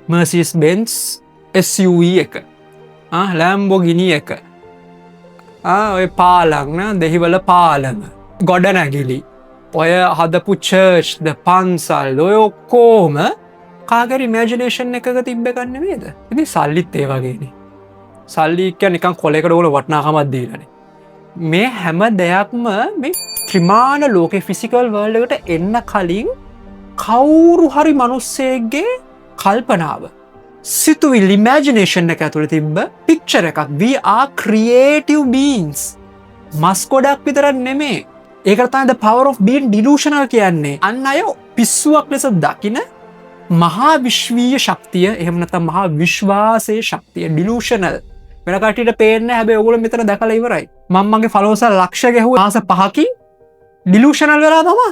Mercedes Benz SUV එක, Lamborghini එක, ඔය පාලම් න දෙහිවල පාලම, ගොඩනැගිලි, ඔය හදපු චර්ච් ද පන්සල් ඔය ඔක්කොම කාගරි ඉමේජිනේෂන් එකක තිබ්බ ගන්න වේද ඉති සල්ලිත් ඒ වගේනේ සල්ලික නිකන් කොලෙකට ඕල වටනාකමත් දීලන මේ හැම දෙයක්ම මේ ත්‍රිමාණ ලෝක ෆිසිකල් වර්ල්ඩකට එන්න කලින් කවුරු හරි මනුස්සේගේ කල්පනාව සිතුවිල් ඉමේජිනේෂන් එක ඇතුළ තිබ්බ පික්චර එකක් we are creative beings මස් ගොඩක් විතරක් නෙමේ ඒකට තමයි the power of being delusional කියන්නේ අන්න අය පිස්සුවක් ලෙස දකින මහා විශ්වීය ශක්තිය එහෙම නැත්නම් මහා විශ්වාසයේ ශක්තිය delusional වෙන කට්ටියට පේන්නේ හැබැයි ඕගොල්ලෝ මෙතන දැකලා ඉවරයි මම මගේ followers ලක්ෂ ගැහුවා මාස 5කින් delusional වෙලා තමයි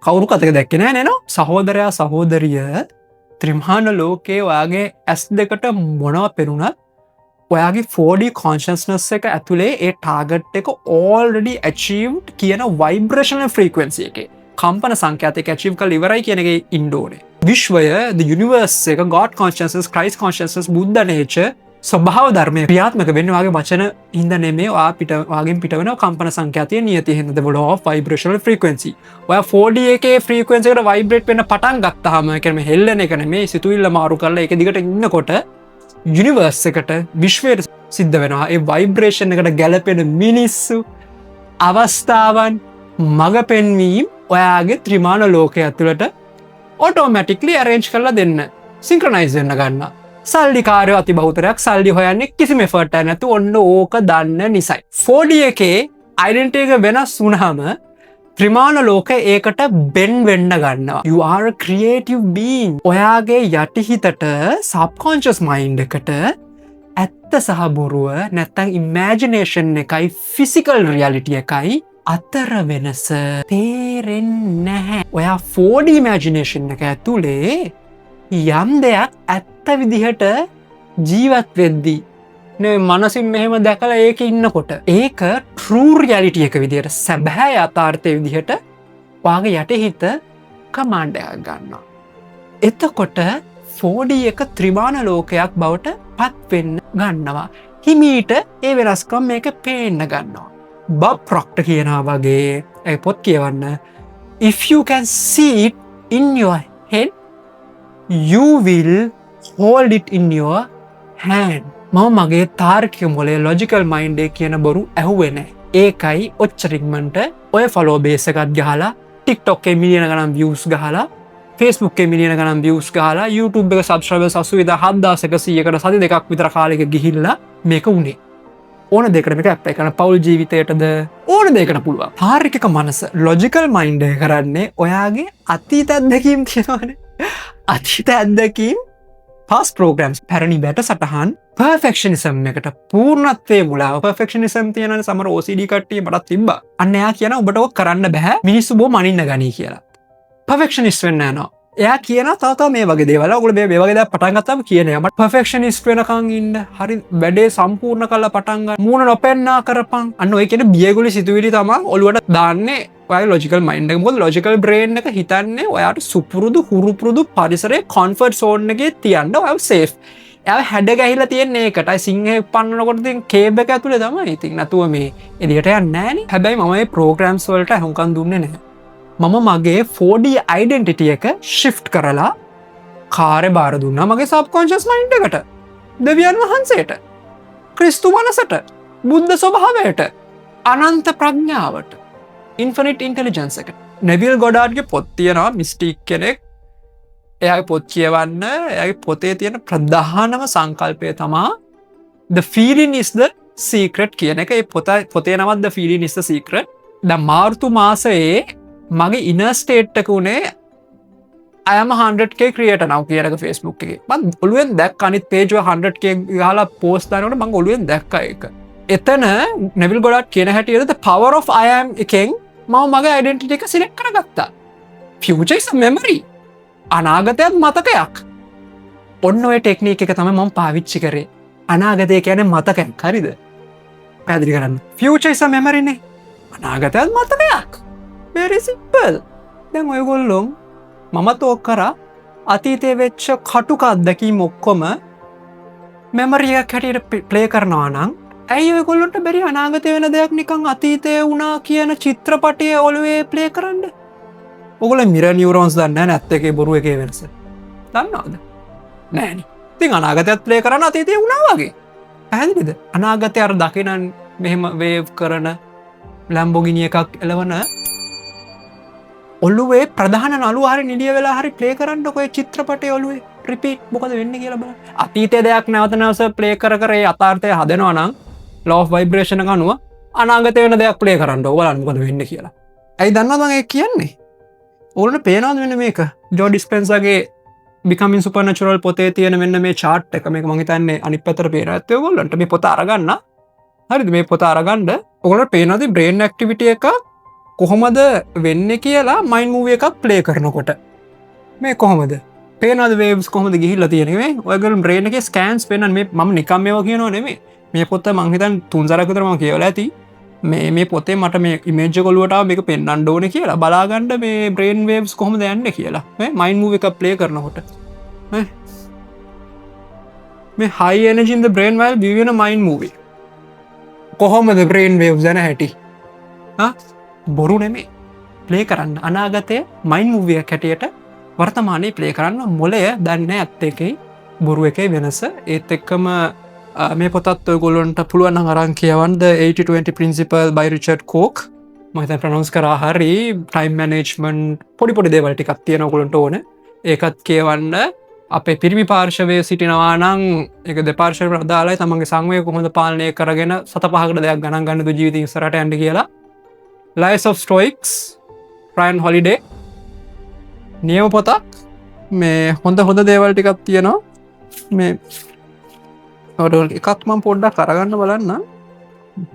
කවුරු කතක දැක්කේ නැහැ නේනෝ සහෝදරයා සහෝදරිය ත්‍රිමාණ ලෝකයේ ඔයාගේ ඇස් දෙකට මොනවා පෙනුනත් ඔයාගේ 4D consciousness එක ඇතුලේ ඒ ටාගට් එක already achieved කියන vibrational frequency එකේ කම්පන සංඛ්‍යාත එක achieve කරලා ඉවරයි කියන එකේ ඉන්න ඕනේ. විශ්වය the universe එක God consciousness Christ consciousness බුද්ධ nature ස්වභාව ධර්මය ක්‍රියාත්මක වෙන්නේ වාගේ වචන හින්දා නෙමෙයි ඔයා වාගෙන් පිට වෙන කම්පන සංඛ්‍යාතයේ නියතිය හින්දා the law of vibrational frequency. ඔයා 4D එකේ frequency එකට vibrate වෙන්න පටන් ගත්තාම ඒ කියන්නේ හෙල්ලෙන එක නෙමෙයි සිතුවිල්ල මාරු කරලා ඒක දිගට ඉන්නකොට යුනිවර්ස් එකට විශ්වයට සිද්ධ වෙනවා ඒ වයිබ්‍රේෂන් එකට ගැලපෙන මිනිස්සු අවස්ථාවන් මඟ පෙන්වීම් ඔයාගේ ත්‍රිමාණ ලෝකය ඇතුළට ඔටෝමැටික්ලි arrange කරලා දෙන්න සින්ක්‍රොනයිස් වෙන්න ගන්න සල්ලිකාරයෝ අති බහුතරයක් සල්ලි හොයන්නේ කිසිම effort එකක් නැතුව ඔන්න ඕක දන්න නිසයි 4D එකේ identity එක වෙනස් වුණාම ත්‍රිමාණ ලෝක ඒකට බෙන් වෙන්න ගන්නවා you are a creative being ඔයාගේ යටිහිතට subconscious mind එකට ඇත්ත සහ බොරුව නැත්තම් imagination එකයි physical reality එකයි අතර වෙනස තේරෙන්නේ නැහැ ඔයා 4D imagination එක ඇතුලේ යම් දෙයක් ඇත්ත විදිහට ජීවත් වෙද්දී නේ මනසින් මෙහෙම දැකලා ඒක ඉන්නකොට ඒක true reality එක විදිහට සැබෑ යථාර්ථයේ විදිහට වාගේ යටිහිත කමාන්ඩ් එකක් ගන්නවා. එතකොට 4D එක ත්‍රිමාණ ලෝකයක් බවට පත් වෙන්න ගන්නවා. හිමීට ඒ වෙනස්කම් මේක පේන්න ගන්නවා. බබ් ප්‍රොක්ටර් කියනවා වගේ ඒ පොත් කියවන්න if you can see it in your head you will hold it in your hand මම මගේ තාර්කික මොලේ ලොජිකල් මයින්ඩ් එක කියන බොරු ඇහුවේ නැහැ. ඒකයි ඔච්චරින්මන්ට ඔය ෆලෝ බේස් එකක් ගහලා TikTok එකේ මිලියන ගණන් views ගහලා Facebook එකේ මිලියන ගණන් views ගහලා YouTube එක subscribers 80100කට සති දෙකක් විතර කාලෙක ගිහිල්ලා මේක උනේ. ඕන දෙයකට මේක ඇප්ලයි කරන පෞල් ජීවිතයටද ඕන දෙයකට පුළුවන්. තාර්කික මනස ලොජිකල් මයින්ඩ් එක කරන්නේ ඔයාගේ අතීත අත්දැකීම් තියෙනවනේ. අතීත අත්දැකීම් past programs පැරණි බැට සටහන් perfectionism එකට පූර්ණත්වයේ මුලාව perfectionism තියෙන සමහර OCD කට්ටිය මටත් තිබ්බා. අන්න එයා කියන ඔබට ඔක් කරන්න බෑ මිනිස්සු බෝ මනින්න ගනී කියලා. perfectionist වෙන්න යනවා. එයා කියන තව මේ වගේ දේවල් ඔයගොල්ලෝ මේ වගේ දේවල් පටන් ගත්තාම කියන්නේ මට perfectionist වෙනකන් ඉන්න හරි වැඩේ සම්පූර්ණ කරලා පටන් ගන්න මූණ නොපෙන්නා කරපන්. අන්න ඔය කියන බියගුලි සිතුවිලි තමයි ඔළුවට දාන්නේ ඔයාගේ ලොජිකල් මයින්ඩ් එක. මොකද ලොජිකල් බ්‍රේන් එක හිතන්නේ ඔයාට සුපුරුදු හුරුපුරුදු පරිසරයේ කම්ෆර්ට් සෝන් එකේ තියන්න ඔයාව සේෆ්. එයා හැඩ ගැහිලා තියෙන්නේ ඒකටයි සිංහේ පන්නනකොට තියෙන කේබ් එක ඇතුලේ තමයි. ඉතින් නැතුව මේ එළියට යන්නේ නැහනේ. හැබැයි මම මේ ප්‍රෝග්‍රෑම්ස් වලට අහුම්කම් දුන්නේ නැහැ. මම මගේ 4D identity එක shift කරලා කාර්ය බාර දුන්නා මගේ subconscious mind එකට. දෙවියන් වහන්සේට, ක්‍රිස්තු මනසට, බුද්ධ ස්වභාවයට, අනන්ත ප්‍රඥාවට, infinite intelligence එකට. නෙවිල් ගොඩාඩ්ගේ පොත් තියෙනවා මිස්ටික් කෙනෙක්. එයාගේ පොත් කියවන්න එයාගේ පොතේ තියෙන ප්‍රධානම සංකල්පය තමයි the feeling is the secret කියන එක. ඒ පොතේ නමත් the feeling is the secret. දැන් මාර්තු මාසයේ මගේ ඉනර් ස්ටේට් එක උනේ I am 100k creator now කියන එක Facebook එකේ. මම ඔළුවෙන් දැක්ක අනිත් page එක 100k ගහලා post දානකොට මම ඔළුවෙන් දැක්කා ඒක. එතන නෙවිල් ගොඩාඩ් කියන හැටියට the power of I am එකෙන් මම මගේ identity එක select කරගත්තා. future is a memory. අනාගතයත් මතකයක්. ඔන්න ඔය ටෙක්නික් එක තමයි මම පාවිච්චි කරේ. අනාගතය කියන්නේ මතකයක්. හරිද? පැහැදිලි කරන්න. future is a memory නේ. අනාගතයත් මතකයක්. very simple. දැන් ඔයගොල්ලෝ මමත් ඕක කරා අතීතයේ වෙච්ච කටුක අත්දැකීම් ඔක්කොම මෙමරි එකක් හැටියට ප්ලේ කරනවා නම් ඇයි ඔයගොල්ලන්ට බැරි අනාගතේ වෙන දෙයක් නිකන් අතීතයේ වුණා කියන චිත්‍රපටය ඔළුවේ ප්ලේ කරන්න? ඔයගොල්ලෝ මිරර් නියුරෝන්ස් දන්නේ නැහැ නැත් එකේ බොරු එකේ වෙනස. දන්නවද? නෑනේ. ඉතින් අනාගතයත් ප්ලේ කරන්න අතීතේ වුණා වගේ. පැහැදිලිද? අනාගතේ අර දකිනන් මෙහෙම වේව් කරන ලැම්බෝගිනි එකක් එලවන ඔළුවේ ප්‍රධාන නළුවා හරි නිලිය වෙලා හරි ප්ලේ කරන්නකො ඒ චිත්‍රපටයේ ඔළුවේ රිපීට් මොකද වෙන්නේ කියලා බලන්න. අතීතයේ දෙයක් නැවත නැවත ප්ලේ කර කර ඒ යථාර්ථය හදනවා නම් law of vibration එක අනුව අනාගතේ වෙන දෙයක් ප්ලේ කරන්නකො බලන්න මොකද වෙන්නේ කියලා. ඇයි දන්නවද මම ඒක කියන්නේ? ඕගොල්ලන්ට පේනවද මෙන්න මේක? ජෝ ඩිස්පෙන්සර්ගේ Becoming Supernatural පොතේ තියෙන මෙන්න මේ chart එක මේක මම හිතන්නේ අනිත් පැත්තට පේනවා ඇත්තේ ඔයගොල්ලන්ට මේ පොත අරගන්න. හරිද? මේ පොත අරගන්න ඔයගොල්ලන්ට පේනවද brain activity එක කොහොමද වෙන්නේ කියලා මයින්ඩ් මූවි එකක් ප්ලේ කරනකොට මේ කොහොමද පේනවද වේව්ස් කොහොමද ගිහිල්ලා තියෙන්නේ මේ ඔයගොල්ලෝ බ්‍රේන් එකේ ස්කෑන්ස් පේනවද මේ මම නිකම් මේවා කියනව නෙමෙයි මේ පොත මං හිතන්නේ 3 සැරයක් විතර මම කියවලා ඇති මේ පොතේ මට මේ ඉමේජ් එක ඔලුවට ආව මේක පෙන්වන්න ඕනේ කියලා බලාගන්න මේ බ්‍රේන් වේව්ස් කොහොමද යන්නේ කියලා මේ මයින්ඩ් මූවි එකක් ප්ලේ කරනකොට මේ high energy in the brain while viewing a mind movie කොහොමද බ්‍රේන් වේව්ස් යන හැටි බොරු නෙමේ ප්ලේ කරන්න අනාගතය මයින් මූවිය කැටියට වර්තමානයේ ප්ලේ කරන්න මොලය දන්න ඇත්ත එකයි බොරු එකයි වෙනස ඒත් එක්කම මේ පොතත් ඔයගොල්ලොන්ට පුළුවන් නම් අරන් කියවන්න 80-20 principle by Richard Koch මම හිතන්නේ ප්‍රොනවුන්ස් කරා හරි ටයිම් මැනේජ්මන්ට් පොඩි දේවල් ටිකක් තියෙන ඔයගොල්ලන්ට ඕන ඒකත් කියවන්න අපේ පිරිමි පාර්ශවයේ සිටිනවා නම් ඒක දෙපාර්ශවයට අදාළයි තමන්ගේ සංවේග කොහොමද පාලනය කරගෙන සත පහකට දෙයක් ගණන් ගන්නද ජීවිතේ ඉස්සරහට යන්න කියලා Lies of Stoics, Ryan Holiday නියම පොතක් මේ හොඳ දේවල් ටිකක් තියෙනවා මේ එකක් මම පොඩ්ඩක් අරගන්න බලන්න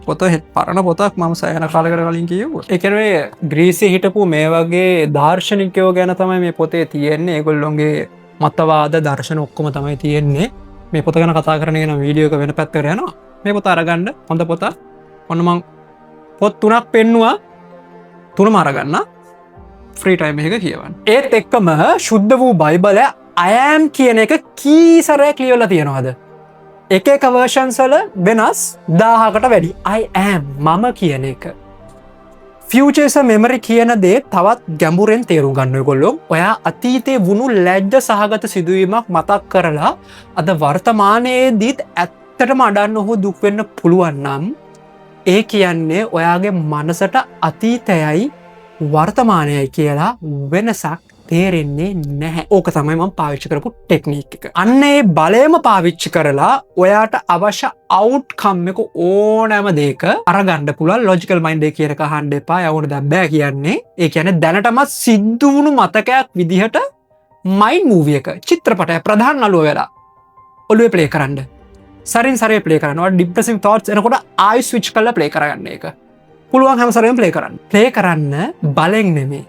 පොත පරණ පොතක් මම සෑහෙන කාලයකට කලින් කිව්වා ඒ කියන්නේ ග්‍රීසියේ හිටපු මේ වගේ දාර්ශනිකයෝ ගැන තමයි මේ පොතේ තියෙන්නේ ඒගොල්ලොන්ගේ මතවාද දර්ශන ඔක්කොම තමයි තියෙන්නේ මේ පොත ගැන කතා කරන එක වීඩියෝ එක වෙන පැත්තකට යනවා මේ පොත අරගන්න හොඳ පොතක් ඔන්න මම පොත් 3ක් පෙන්නුවා 3ම අරගන්න ෆ්‍රී ටයිම් එක කියවන්න. ඒත් එක්කම ශුද්ධ වූ බයිබලය I am කියන එක කී සැරයක් ලියවලා තියෙනවද? එක versions වල වෙනස් 1000කට වැඩි. I am මම කියන එක. Future is a memory කියන දේ තවත් ගැඹුරෙන් තේරුම් ගන්න ඔයගොල්ලෝ. ඔයා අතීතේ වුණු ලැජ්ජ සහගත සිදුවීමක් මතක් කරලා අද වර්තමානයේදීත් ඇත්තටම අඩන්න ඔහු දුක් වෙන්න පුළුවන් නම් ඒ කියන්නේ ඔයාගේ මනසට අතීතයයි වර්තමානයයි කියලා වෙනසක් තේරෙන්නේ නැහැ. ඕක තමයි මම පාවිච්චි කරපු ටෙක්නික් එක. අන්න ඒ බලයම පාවිච්චි කරලා ඔයාට අවශ්‍ය අවුට්කම් එක ඕනෑම දෙයක අරගන්න පුළුවන්. ලොජිකල් මයින්ඩ් එක කියන එක අහන්න එපා. යවුන දැන් බෑ කියන්නේ. ඒ කියන්නේ දැනටමත් සිද්ධ වුණු මතකයක් විදිහට මයින්ඩ් මූවි එක චිත්‍රපටය ප්‍රධාන නළුව වෙලා ඔළුවේ ප්ලේ කරන්න. සරින් සරේ ප්ලේ කරනවා ඩිප්‍රෙසිව් thoughts එනකොට ආයි ස්විච් කරලා ප්ලේ කරගන්න එක. පුළුවන් හැම සැරේම ප්ලේ කරන්න. ප්ලේ කරන්න බලෙන් නෙමෙයි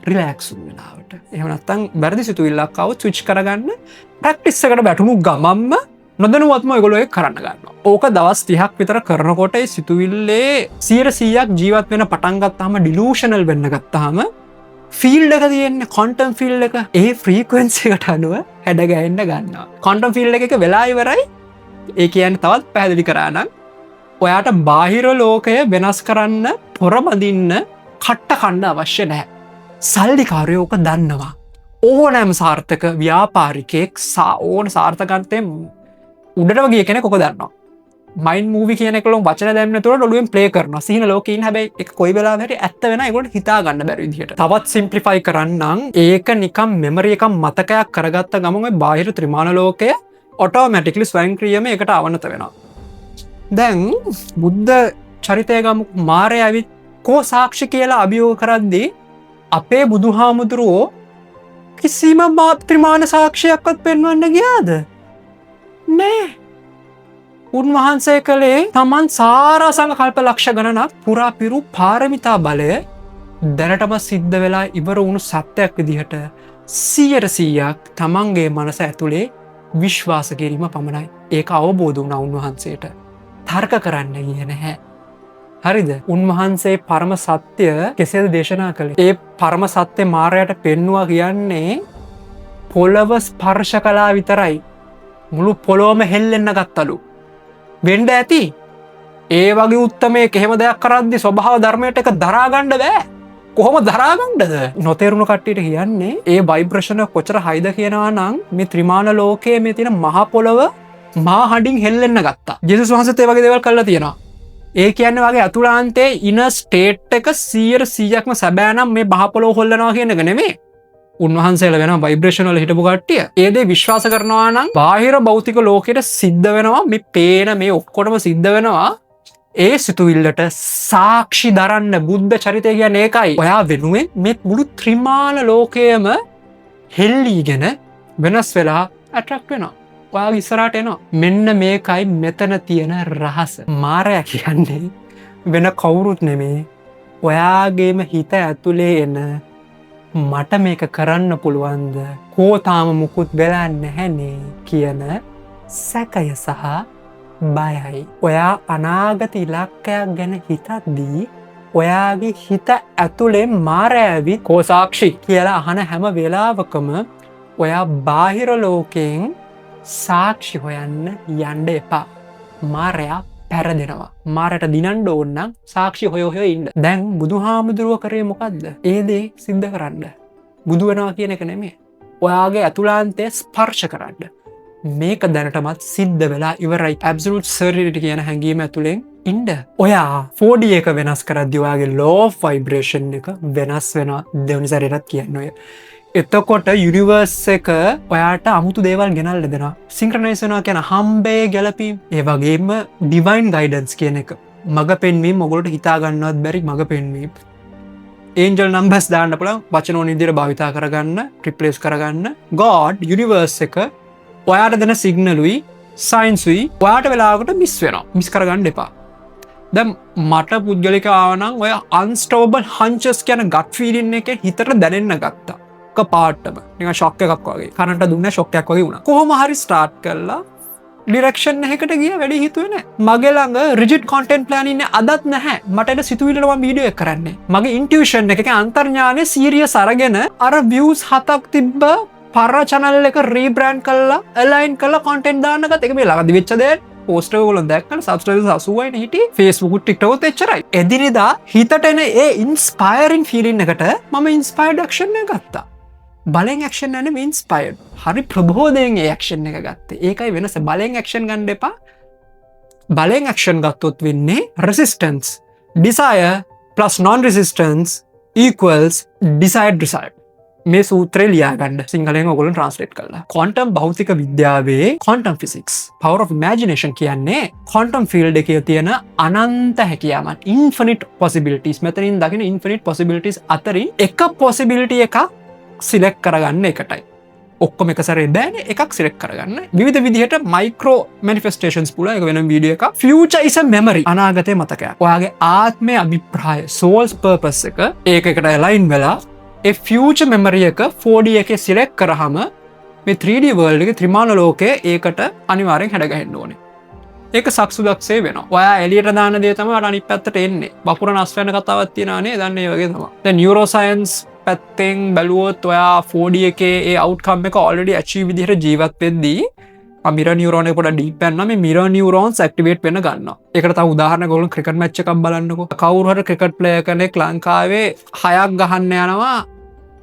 රිලැක්ස් වුණ වෙලාවට. එහෙම නැත්නම් වැරදි සිතුවිල්ලක් ආවොත් ස්විච් කරගන්න ප්‍රැක්ටිස් එකට බැටුණු ගමම්ම නොදැනුවත්ම ඔයගොල්ලෝ ඒක කරන්න ගන්නවා. ඕක දවස් 30ක් විතර කරනකොට ඒ සිතුවිල්ලේ 100%ක් ජීවත් වෙන පටන් ගත්තාම ඩිලූෂනල් වෙන්න ගත්තාම ෆීල්ඩ් එක තියෙන්නේ ක්වොන්ටම් ෆීල්ඩ් එක ඒ ෆ්‍රීකවෙන්සි එකට අනුව හැඩ ගැහෙන්න ගන්නවා. ක්වොන්ටම් ෆීල්ඩ් එක වෙලා ඉවරයි. ඒ කියන්නේ තවත් පැහැදිලි කරා නම් ඔයාට බාහිර ලෝකය වෙනස් කරන්න පොරබදින්න කට්ට කණ්ඩ අවශ්‍ය නැහැ. සල්ලිකාරයෝ ඕක දන්නවා. ඕනෑම සාර්ථක ව්‍යාපාරිකයෙක් ඕන සාර්ථකත්වයෙන් උඩටම ගිය කෙනෙක් ඕක දන්නවා. මයින්ඩ් මූවි කියන එකලොම් වචන දැම්ම තුරට ඔළුවෙන් ප්ලේ කරනවා. සිහින ලෝකේ ඉන්න හැබැයි ඒක කොයි වෙලාවෙ හරි ඇත්ත වෙන ඒගොල්ලෝ හිතා ගන්න බැරි විදිහට. තවත් සිම්ප්ලිෆයි කරන්නම් ඒක නිකම් මෙමරි එකක් මතකයක් කරගත්ත ගමන් ඔය බාහිර ත්‍රිමාන ලෝකය ඔටෝමැටිකලි ස්වයංක්‍රීයම ඒකට අවනත වෙනවා. දැන් බුද්ධ චරිතය ගමු මාරය ඇවිත් කෝ සාක්ෂි කියලා අභියෝග කරද්දී අපේ බුදුහාමුදුරුවෝ කිසිම ත්‍රිමාන සාක්ෂියක්වත් පෙන්වන්න ගියාද? නෑ. උන්වහන්සේ කළේ තමන් සාරාසංග කල්ප ලක්ෂ ගණනක් පුරා පිරු පාරමිතා බලය දැනටම සිද්ධ වෙලා ඉවර වුණු සත්‍යයක් විදිහට 100%ක් තමන්ගේ මනස ඇතුලේ විශ්වාස කිරීම පමණයි. ඒක අවබෝධ වුණා උන්වහන්සේට. තර්ක කරන්න ගියේ නැහැ. හරිද? උන්වහන්සේ පරම සත්‍ය කෙසේද දේශනා කළේ? ඒ පරම සත්‍ය මාරයට පෙන්වුවා කියන්නේ පොළව ස්පර්ශ කළා විතරයි. මුළු පොළොවම හෙල්ලෙන්න ගත්තලු. වෙන්න ඇති. ඒ වගේ උත්තමයෙක් එහෙම දෙයක් කරද්දි ස්වභාව ධර්මයට එක දරා ගන්න බෑ. කොහොම දරාගන්නද නොතේරුණු කට්ටියට කියන්නේ ඒ වයිබ්‍රේෂන කොච්චර හයිද කියනවා නම් මේ ත්‍රිමාණ ලෝකයේ මේ තියෙන මහ පොළව මා හඬින් හෙල්ලෙන්න ගත්තා. ජේසුස් වහන්සේත් ඒ වගේ දේවල් කළා තියෙනවා. ඒ කියන්නේ වගේ අතුලාන්තයේ ඉන ස්ටේට් එක 100%ක්ම සැබෑ නම් මේ මහ පොළව හොල්ලනවා කියන එක නෙමෙයි. උන්වහන්සේලා වෙනවා වයිබ්‍රේෂන් වල හිටපු කට්ටිය. ඒ දේ විශ්වාස කරනවා නම් බාහිර භෞතික ලෝකෙට සිද්ධ වෙනවා මේ පේන මේ ඔක්කොටම සිද්ධ වෙනවා. ඒ සිතුවිල්ලට සාක්ෂි දරන්න බුද්ධ චරිතය කියන්නේ ඒකයි. ඔයා වෙනුවෙන් මේ මුළු ත්‍රිමාණ ලෝකයම හෙල්ලීගෙන වෙනස් වෙලා ඇට්‍රැක්ට් වෙනවා. ඔයාගේ ඉස්සරහට එනවා. මෙන්න මේකයි මෙතන තියෙන රහස. මාරයා කියන්නේ වෙන කවුරුත් නෙමේ. ඔයාගේම හිත ඇතුලේ එන මට මේක කරන්න පුළුවන්ද? කෝ තාම මුකුත් වෙලා නැහැනේ කියන සැකය සහ බයයි. ඔයා අනාගත ඉලක්කයක් ගැන හිතද්දී ඔයාගේ හිත ඇතුලේ මාරෑවි කෝසාක්ෂි කියලා අහන හැම වෙලාවකම ඔයා බාහිර ලෝකයෙන් සාක්ෂි හොයන්න යන්න එපා. මාරයා පැරදෙනවා. මාරට දිනන්න ඕන නම් සාක්ෂි හොය හොය ඉන්න. දැන් බුදුහාමුදුරුව කරේ මොකද්ද? ඒ දේ සිද්ධ කරන්න. බුදු වෙනවා කියන එක නෙමෙයි. ඔයාගේ ඇතුළාන්තය ස්පර්ශ කරන්න. මේක දැනටමත් සිද්ධ වෙලා ඉවරයි. ඇබ්සලූට් සර්ටිනිටි කියන හැඟීම ඇතුලෙන් ඉන්න. ඔයා 4D එක වෙනස් කරද්දී ඔයාගේ law of vibration එක වෙනස් වෙනවා. දෙවෙනි සැරේටත් කියන්න ඔය. එතකොට යුනිවර්ස් එක ඔයාට අමුතු දේවල් ගෙනල්ලා දෙනවා. සින්ක්‍රොනයිස් වෙනවා කියන හම්බේ ගැලපීම්. ඒ වගේම ඩිවයින් ගයිඩන්ස් කියන එක. මඟ පෙන්වීම ඔයගොල්ලෝ හිතා ගන්නවත් බැරි මඟ පෙන්වීම. ඒන්ජල් නම්බර්ස් දාන්න පුළුවන් වචන ඕන විදිහට භාවිතා කරගන්න, රිප්ලේස් කරගන්න. God යුනිවර්ස් එක ඔයාට දෙන සිග්නලුයි සයින්සුයි ඔයාට වෙලාවකට මිස් වෙනවා. මිස් කරගන්න එපා. දැන් මට පුද්ගලිකව ආවනම් ඔය අන්ස්ටොපබල් හන්චස් කියන ගට් ෆීලින් එක හිතට දැනෙන්න ගත්තා. පාටම නිකන් ෂොක් එකක් වගේ. කරන්ට දුන්න ෂොක් එකක් වගේ වුණා. කොහොම හරි ස්ටාර්ට් කළා ඩිරෙක්ෂන් එකකට ගිය වැඩි හිතුවේ නැහැ. මගේ ළඟ රිජිඩ් කන්ටෙන්ට් ප්ලෑන් ඉන්නේ අදත් නැහැ. මට එන සිතුවිල්ලට මම වීඩියෝ එක කරන්නේ. මගේ ඉන්ටියුෂන් එකේ අන්තර්ඥානය සීරියස් අරගෙන අර views 7ක් තිබ්බ පර channel එක රීබ්‍රෑන්ඩ් කරලා align කරලා content දාන්න ගත්ත. ඒක මේ ළඟදි වෙච්ච දෙයක්. පෝස්ට් එක ඔයගොල්ලෝ දැක්කම subscribers 80යි නේ හිටියේ. Facebook උත් TikTok උත් එච්චරයි. එදිනෙදා හිතට එන ඒ inspiring feeling එකට මම inspired action එක ගත්තා. බලෙන් ඇක්ෂන් යන්නේ ඉන්ස්පයර්ඩ්. හරි ප්‍රබෝධයෙන් ඒ ඇක්ෂන් එක ගත්තේ. ඒකයි වෙනස. බලෙන් ඇක්ෂන් ගන්න එපා. බලෙන් ඇක්ෂන් ගත්තොත් වෙන්නේ resistance. Desire plus non-resistance equals desired result. මේ සූත්‍රය ලියා ගන්න. සිංහලෙන් ඔයගොල්ලෝ ට්‍රාන්ස්ලේට් කරලා. ක්වොන්ටම් භෞතික විද්‍යාවේ quantum physics power of imagination කියන්නේ ක්වොන්ටම් ෆීල්ඩ් එකේ තියෙන අනන්ත හැකියාවන්, infinite possibilities. මෙතනින් දකින infinite possibilities අතරින් එක possibility එකක් සිලෙක්ට් කරගන්න එකටයි. ඔක්කොම එක සැරේ බෑනේ. එකක් සිලෙක්ට් කරගන්න. විවිධ විදිහට මයික්‍රෝ මැනිෆෙස්ටේෂන්ස් පුළුවන්. ඒක වෙනම වීඩියෝ එකක්. future is a memory. අනාගතයේ මතකයක්. ඔයාගේ ආත්මයේ අභිප්‍රාය soul's purpose එක ඒකකට align වෙලා ඒ future memory එක 4D එකේ සිලෙක්ට් කරාම මේ 3D world එකේ ත්‍රිමාණ ලෝකයේ ඒකට අනිවාර්යෙන් හැඩ ගහන්න ඕනේ. ඒක සක්සුදක්සේ වෙනවා. ඔයා එළියට දාන දේ තමයි අනිත් පැත්තට එන්නේ. වපුර නස් වෙන කතාවක් තියෙනවානේ. දන්නේ ඒ වගේ තමයි. දැන් නියුරෝසයන්ස් පැත්තෙන් බැලුවොත් ඔයා 4D එකේ ඒ අවුට්කම් එක ඔල්රෙඩි අචීව් විදිහට ජීවත් වෙද්දී මිරර් නියුරෝන් එක පොඩ්ඩක් ඩීප් යනවා. මේ මිරර් නියුරෝන්ස් ඇක්ටිවේට් වෙන්න ගන්නවා. ඒකට තව උදාහරණයක් ඔයගොල්ලෝ ක්‍රිකට් මැච් එකක් බලන්නකෝ. කවුරු හරි ක්‍රිකට් ප්ලේයර් කෙනෙක් ලංකාවේ 6ක් ගහන්න යනවා.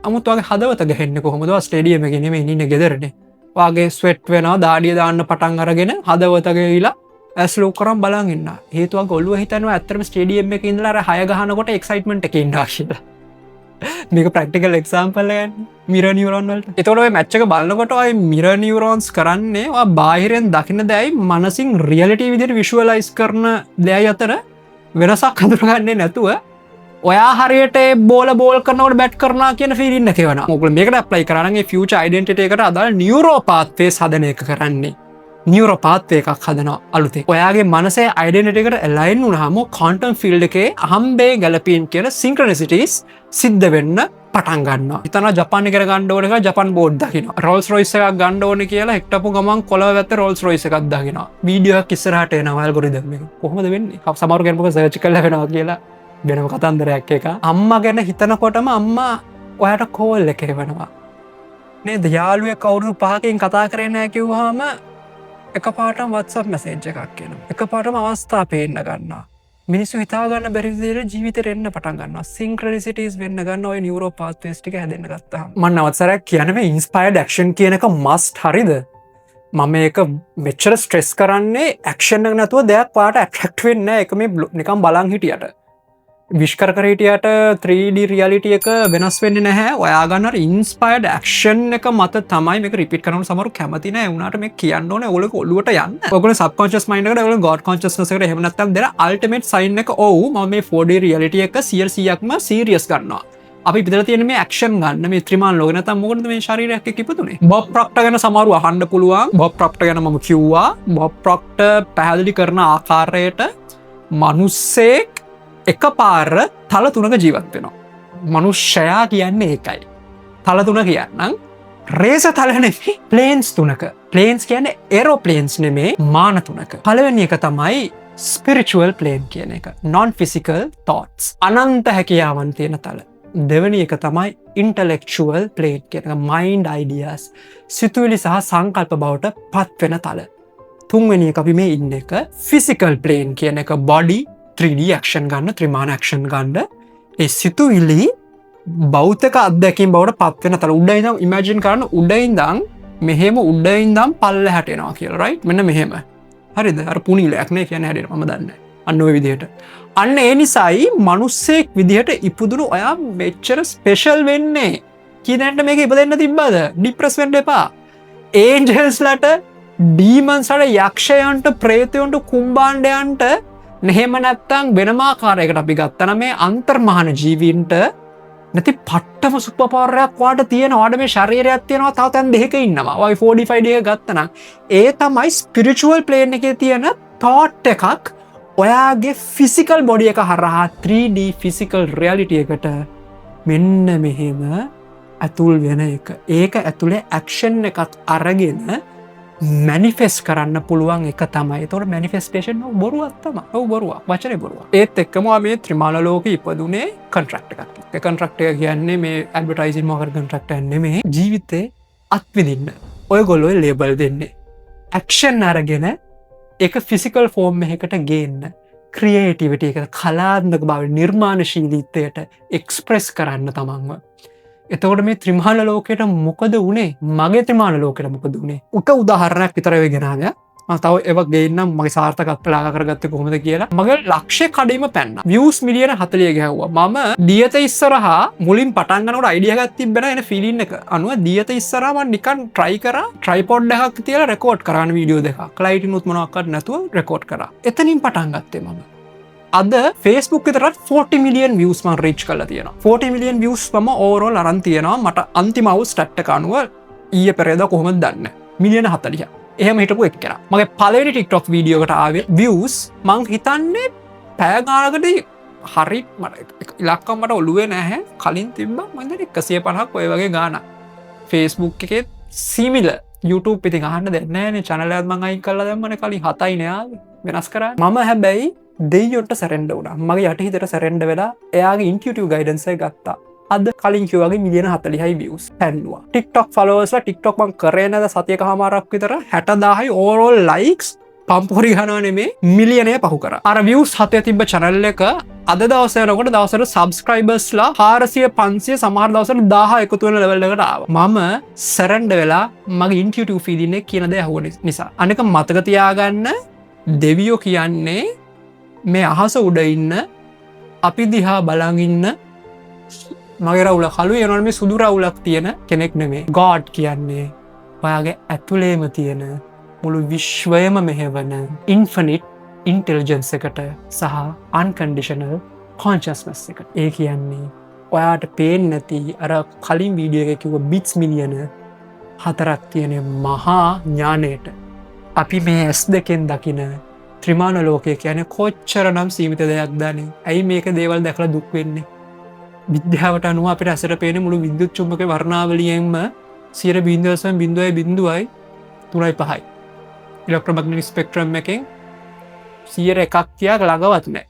අමුත් වගේ හදවත ගහන්නේ කොහොමද? ස්ටේඩියම් එකේ නෙමෙයි ඉන්නේ ගෙදරනේ. වාගේ ස්වෙට් වෙනවා, දාඩිය දාන්න පටන් අරගෙන හදවත ගිහිලා ඇස් ලොක් කරන් බලන් ඉන්න. හේතුවක් ඔළුව හිතනවා ඇත්තටම ස්ටේඩියම් එකේ ඉඳලා අර 6 ගහනකොට එක්සයිට්මන්ට් එකේ ඉන්නවා කියලා. මේක ප්‍රක්ටිකල් එක්සාම්පල් එකක්. මිරර් නියුරෝන් වලට. ඒතකොට ඔය මැච් එක බලනකොට ඔය මිරර් නියුරෝන්ස් කරන්නේ ඔය බාහිරෙන් දකින්න දෙයයි මනසින් රියැලිටි විදිහට විෂුවලයිස් කරන දෙයයි අතර වෙනසක් හඳුනගන්නේ නැතුව ඔයා හරියට බෝල කරනකොට බැට් කරනවා කියන ෆීලින් නැති වෙනවා. ඔයගොල්ලෝ මේකට ඇප්ලයි කරා නම් ඒ ෆියුචර් අයිඩෙන්ටිටි එකට අදාළ නියුරෝ පාත්වේස් හදන එක කරන්නේ. නියුරෝ පාත්වේ එකක් හදනවා අලුතෙන්. ඔයාගේ මනසේ අයිඩෙන්ටිටි එකට ඇලයින් වුණාම ක්වොන්ටම් ෆීල්ඩ් එකේ අහම්බේ ගැලපීම් කියන සින්ක්‍රොනිසිටිස් සිද්ධ වෙන්න පටන් ගන්නවා. හිතනවා ජපාන් එකේ ගන්න ඕනේ කියලා ජපාන් බෝඩ් දකිනවා. රෝල්ස් රොයිස් එකක් ගන්න ඕනේ කියලා හෙක්ටපු ගමන් කොළව වැත්තේ රෝල්ස් රොයිස් එකක් දකිනවා. වීඩියෝ එකක් ඉස්සරහට එනවා ඇල්ගොරිතම් එක. කොහොමද වෙන්නේ? සමහර කෙනෙක් සර්ච් කරලා වෙනවා කියලා වෙනම කතන්දරයක් එක. අම්මා ගැන හිතනකොටම අම්මා ඔයාට කෝල් එක එවනවා. නේද? යාළුවෙක් අවුරුදු 5කින් කතා කරේ නැහැ කිව්වහම එකපාරටම WhatsApp මැසේජ් එකක් එනවා. එකපාරටම අවස්ථා පේන්න ගන්නවා. මිනිස්සු හිතාගන්න බැරිදිර ජීවිත එන්න පටන්ගන්න සිංක්‍රනිසිටස් වෙන්න ගන්න ඔය නිවරෝ පාත්වස්ටික හැදන්න ගත්තා මන් අවත්සරක් කියනව ඉන්ස්පයිඩ් ක්ෂන් කියන එක මස්ට හරිද මම ඒක මෙච්චර ස්ට්‍රෙස් කරන්නේ ඇක්ෂණ නැතුව දෙයක් පාට ඇක්ට් වෙන්න එක මේ නිකම් බලන් හිටියට විශ්කරකරහිටියට 3D රියලිටිය එක වෙනස් වෙන්න නැහැ ඔයාගන්න ඉන්ස්පයිඩ් ක්ෂන් එක මත තමයි මේ රිපිට කරන සමරු කැමතින වුණට මේ කියන්න ඕන ඔල ඔලුවට යන්න ඔගල සබ්කොන්ෂස් මයින්ඩ් එකට ගොඩ කොන්ෂස්නස් එකට එහෙම නැත්නම් දෙන අල්ටිමේට් සයින් එක ඔව් මම මේ 4D රියලිටි එක 100%ක්ම සීරියස් ගන්නවා අපි පිටර තියෙන මේ ඇක්ෂන් ගන්න මේ ත්‍රිමාන ලෝක නැත්නම් මොකටද මේ ශරීරයක් එක්ක ඉපදුනේ බොබ් ප්‍රොක්ටර් ගැන සමහරව අහන්න පුළුවන් බොබ් ප්‍රොක්ටර් ගැන මම කිව්වා බොබ් ප්‍රොක්ටර් පැහැදිලි කරන ආකාරයට මිනිස්සෙක් එක පාර තල තුනක ජීවත් වෙනවා. මනුෂ්‍යයා කියන්නේ ඒකයි. තල තුන කියන්නම් රේස තලනෙමි ප්ලේන්ස් තුනක. ප්ලේන්ස් කියන්නේ ඒරෝප්ලේන්ස් නෙමේ මාන තුනක. පළවෙනි එක තමයි ස්පිරිචුවල් ප්ලේන් කියන එක. non physical thoughts. අනන්ත හැකියාවන් තියෙන තල. දෙවැනි එක තමයි ඉන්ටලෙක්චුවල් ප්ලේන් කියන එක. mind ideas. සිතුවිලි සහ සංකල්ප බවට පත් වෙන තල. තුන්වෙනි එක අපි මේ ඉන්න එක ෆිසිකල් ප්ලේන් කියන එක body 3D ක්ෂන් ගන්න ත්‍රිමාණ ක්ෂන් ගන්න ඒ සිතුවිලි බෞතක අත්දැකීම් බවට පත්වෙන තල උඩයිදම් ඉමජින් කරන්න උඩයින්දම් මෙහෙම උඩයින්දම් පල්ල හැටෙනවා කියලා රයි් මෙන්න මෙහෙම හරිද අර පුනිලයක්නේ කියන හැඩෙන ම දන්න අන්න ඔය විදිහට අන්න ඒ නිසායි මනුස්සෙක් විදිහට ඉපදුණු ඔයා මෙච්චර ස්පෙෂල් වෙන්නේ කියනට මේක ඉපදන්න තිබ්බද ඩිප්‍රස් වෙන්ඩ එපා ඒන්ජල්ස්ලට ඩීමන්සට යක්ෂයන්ට ප්‍රේතයොන්ට කුම්බාණ්ඩයන්ට නෙහෙම නැත්තං වෙනමාකාරයකට අපි ගත්තන මේ අන්තර්මහන ජීවීන්ට නැති පට්ටම සුප්පපාරයක් වාට තියෙන වඩ මේ ශරීරයක් තියෙනවා තව තැන් දෙක ඉන්නවා වයි 45 එක ගත්තන ඒ තමයි ස්පිරිචුවල් ප්ලේන් එකේ තියෙන තෝට් එකක් ඔයාගේ ෆිසිකල් බොඩි එක හරහා 3D ෆිසිකල් රියලිටි එකට මෙන්න මෙහෙම ඇතුල් වෙන එක ඒක ඇතුළේ ඇක්ෂන් එකත් අරගෙන මැනිෆෙස් කරන්න පුළුවන් එක තමයි තොට මැනිෆෙස්ටේෂන් බොරුවත්තම ඔව බොරුවක් වචනය බොරුව ඒත් එක්කම මේ ත්‍රිමාල ලෝක ඉපදුනේ කන්ට්‍රක්ට එකක් කන්ට්‍රක්ටය කියන්නේ මේ ඇඩ්බටයිසින් මකර කන්ට්‍රක්ට එන්නේ මේ ජීවිතේ අත්විදින්න ඔය ගොල්ලොයි ලේබල් දෙන්නේ ඇක්ෂන් අරගෙන එක ෆිසිකල් ෆෝර්ම් එකට ගේන්න ක්‍රියේටිවිට එක කලාත්මක බව නිර්මාණශීලීත්වයට එක්ස්ප්‍රෙස් කරන්න තමන්ව එතකොට මේ ත්‍රිමාණ ලෝකයට මොකද වනේ මගේ ත්‍රිමාණ ලෝකට මොකද වනේ උට උදාහරණයක් විතරව ගෙනාව තව එව ගේන්නම් මගේ සාර්ථකත් පලාග කරගත්ත කොහොමද කියලා මගේ ලක්ෂය කඩීම පැන්න වියස් මිලියන 40 ගැහ්වා මම දියත ඉස්සරහා මුලින් පටන්ගනට අයිඩියගත් තිබෙන එන ෆිලින්න එක අනුව දියත ඉස්සරම නිකන් ට්‍රයි කර ට්‍රයිපොඩ් එකක් තියල රෙකෝඩ් කරන්න වීඩියෝ දෙක ලයිට නුත්මනක්කට නැතුව රෙකෝඩ් කර එතනින් පටන්ගත්තේ මම අද ෆේස්බුක් තරත් 40 මිලියන් වියස්මන් රිච් කල තියෙන 40 මිලියන් වියස් ම ඕරෝල් අරන් තියෙනවා මට අන්තිමවස් ටට්ට අනුව ඊය පෙරේද කොහොම දන්න මිලියන 40 එහෙම හිටපු එක් කර මගේ පලනි ටික්ටොක් වීඩියෝකට ආවේ වියස් මං හිතන්නේ පෑගානකට හරි මට ඉලක්කම්මට ඔලුවේ නැහැ කලින් තිබ මද 150ක් ඔය වගේ ගාන ෆේස්බුක් එකෙත් සීමිල YouTube පිති ගහන්න දෙන්නන චනලත් මං අයින් කල්ල දෙමන කලින් හතයි නයා වෙනස් කර මම හැබැයි දෙයොට සැරෙන්ඩ වුණ මගේ යටහිතර සැරෙන්ඩ වෙලා එයාගේ ඉන්ටියටව ගයිඩන්සය ගත්තා අද කලින් කිවගේ මිලියන 40යි වියස් පැන්වා ටික්ටොක් ෆලෝස්ල ටික්ටොක්මන් කරනද සතියක හමාරක් විතර 60,000යි ඕරෝල් ලයික්ස් පම්පොරි ගනවනේ මිලියනය පහු කර අර වියස් හතය තිබ චනල්ල එක අද දවසයනකොට දවසට සබස්ක්‍රයිබර්ස්ලා 400 සමාර දවසට 1000 එකතුවන ලෙවල්ලකට ආව මම සැරන්ඩ වෙලා මගේ ඉන්ටියටව ෆීදින්නේ කියනද ඇහුව නිසා අනක මතකතියාගන්න දෙවියෝ කියන්නේ මේ අහස උඩ ඉන්න අපි දිහා බලඟඉන්න මගේ රවුල කලු යනොට මේ සුදු රවුලක් තියෙන කෙනෙක් නෙමේ ගෝඩ් කියන්නේ ඔයාගේ ඇතුළේම තියෙන මුළු විශ්වයම මෙහෙවන ඉන්ෆනිට් ඉන්ටෙලිජන්ස් එකට සහ අන්කන්ඩිෂනල් කොන්ශස්නස් එකට ඒ කියන්නේ ඔයාට පේන් නැති අර කලින් වීඩියෝ එක කිව්ව බිට්ස් මිලියන 4ක් තියෙන මහා ඥානයට අපි මේ ඇස් දෙකෙන් දකින ත්‍රිමාණ ලෝකය කියන කොච්චර නම් සීමිත දෙයක් දනේ ඇයි මේක දේවල් දැකලා දුක් වෙන්නේ විද්‍යාවට අනුව අපිට ඇසට පේන මුළු විද්‍යුත් චුම්බක වර්ණාවලියෙන්ම 0.0.0.3යි ඉලෙක්ට්‍රොමැග්නටික් ස්පෙක්ට්‍රම් එකෙන් 100 තියක් ළඟවත් නෑ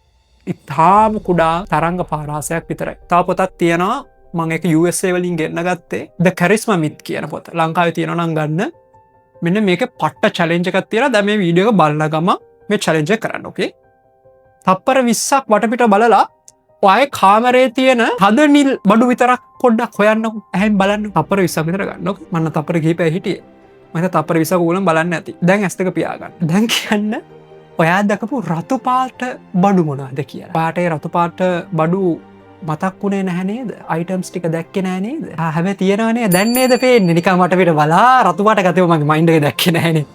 ඉතාම කුඩා තරංග පාරාසයක් විතරයි තව පොතක් තියෙනවා මම ඒක USA වලින් ගෙන්න ගත්තේ The Charisma Myth කියන පොත ලංකාවේ තියෙනවා නම් ගන්න මෙන්න මේක පට්ට චැලෙන්ජ් එකක් තියෙනවා දැන් මේ වීඩියෝ එක බලන ගම මේ චැලෙන්ජ් එක කරන්න ඕකේ තප්පර 20ක් වටපිට බලලා ඔය කාමරේ තියෙන හද නිල් බඩු විතරක් පොඩ්ඩක් හොයන්නකො. ඇහෙන් බලන්න. තප්පර 20ක් විතර ගන්නකො. මම තප්පර කිහිපයක් හිටියේ. මම තප්පර 20ක් ඕගොල්ලෝ බලන්න ඇති. දැන් ඇස් දෙක පියාගන්න. දැන් කියන්න ඔයා දැකපු රතු පාට බඩු මොනවද කියලා. පාටේ රතු පාට බඩු මතක් වුණේ නැහැ නේද? අයිටම්ස් ටික දැක්කේ නැහැ නේද? හැබැයි තියනවනේ දැන් නේද පේන්නේ. නිකන් මට පිට බලා රතු පාට ගතේ මගේ මයින්ඩ් එකේ දැක්කේ නැහනේ.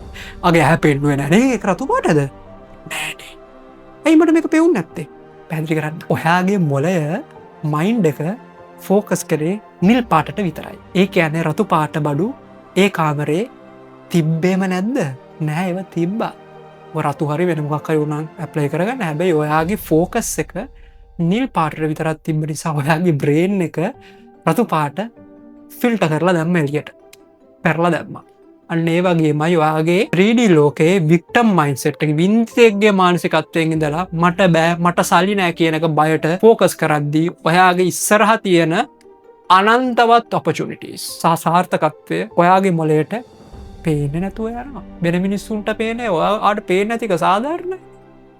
මගේ ඇහැ පෙන්නුවේ නැහැ නේ. ඒක රතු පාටද? නෑනේ. ඇයි මට මේක පෙවුන්නේ නැත්තේ? පැහැදිලි කරන්න. ඔයාගේ මොළය මයින්ඩ් එක ෆෝකස් කරේ නිල් පාටට විතරයි. ඒ කියන්නේ රතු පාට බඩු ඒ කාමරේ තිබ්බේම නැද්ද? නෑ ඒව තිබ්බා. රතු හරි වෙන මොකක් හරි උනන් ඇප්ලයි කරගන්න. හැබැයි ඔයාගේ ෆෝකස් එක නිල් පාටට විතරක් තිබ්බ නිසා ඔයාගේ බ්‍රේන් එක රතු පාට ෆිල්ටර් කරලා දැම්ම එළියට. පෙරලා දැම්මා. අන්න ඒ වගේමයි ඔයාගේ 3D ලෝකයේ වික්ටම් මයින්ඩ්සෙට් එක වින්තෙක්ගේ මානසිකත්වයෙන් ඉඳලා මට බෑ මට සල්ලි නෑ කියන එක බයට ෆෝකස් කරද්දී ඔයාගේ ඉස්සරහා තියෙන අනන්තවත් ඔපචුනිටිස් සහ සාර්ථකත්වය ඔයාගේ මොළයට පේන්නේ නැතුව යනවා. වෙන මිනිස්සුන්ට පේන්නේ ඔයාට පේන්නේ නැතික සාධාරණයි.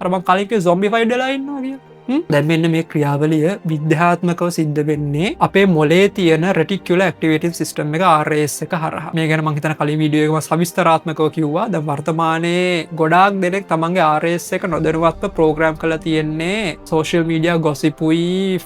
අර මං කලින් කිව්ව zombified වෙලා ඉන්නවා කියලා. දැන් මෙන්න මේ ක්‍රියාවලිය විද්‍යාත්මකව සිද්ධ වෙන්නේ අපේ මොලේ තියෙන රෙටිකියුලර් ඇක්ටිවේටිව් සිස්ටම් එක RAS එක හරහා. මේ ගැන මම හිතන කලින් වීඩියෝ එකක සවිස්තරාත්මකව කිව්වා. දැන් වර්තමානයේ ගොඩාක් දෙනෙක් තමන්ගේ RAS එක නොදැනුවත්ව ප්‍රෝග්‍රෑම් කරලා තියෙන්නේ සෝෂල් මීඩියා ගොසිපුයි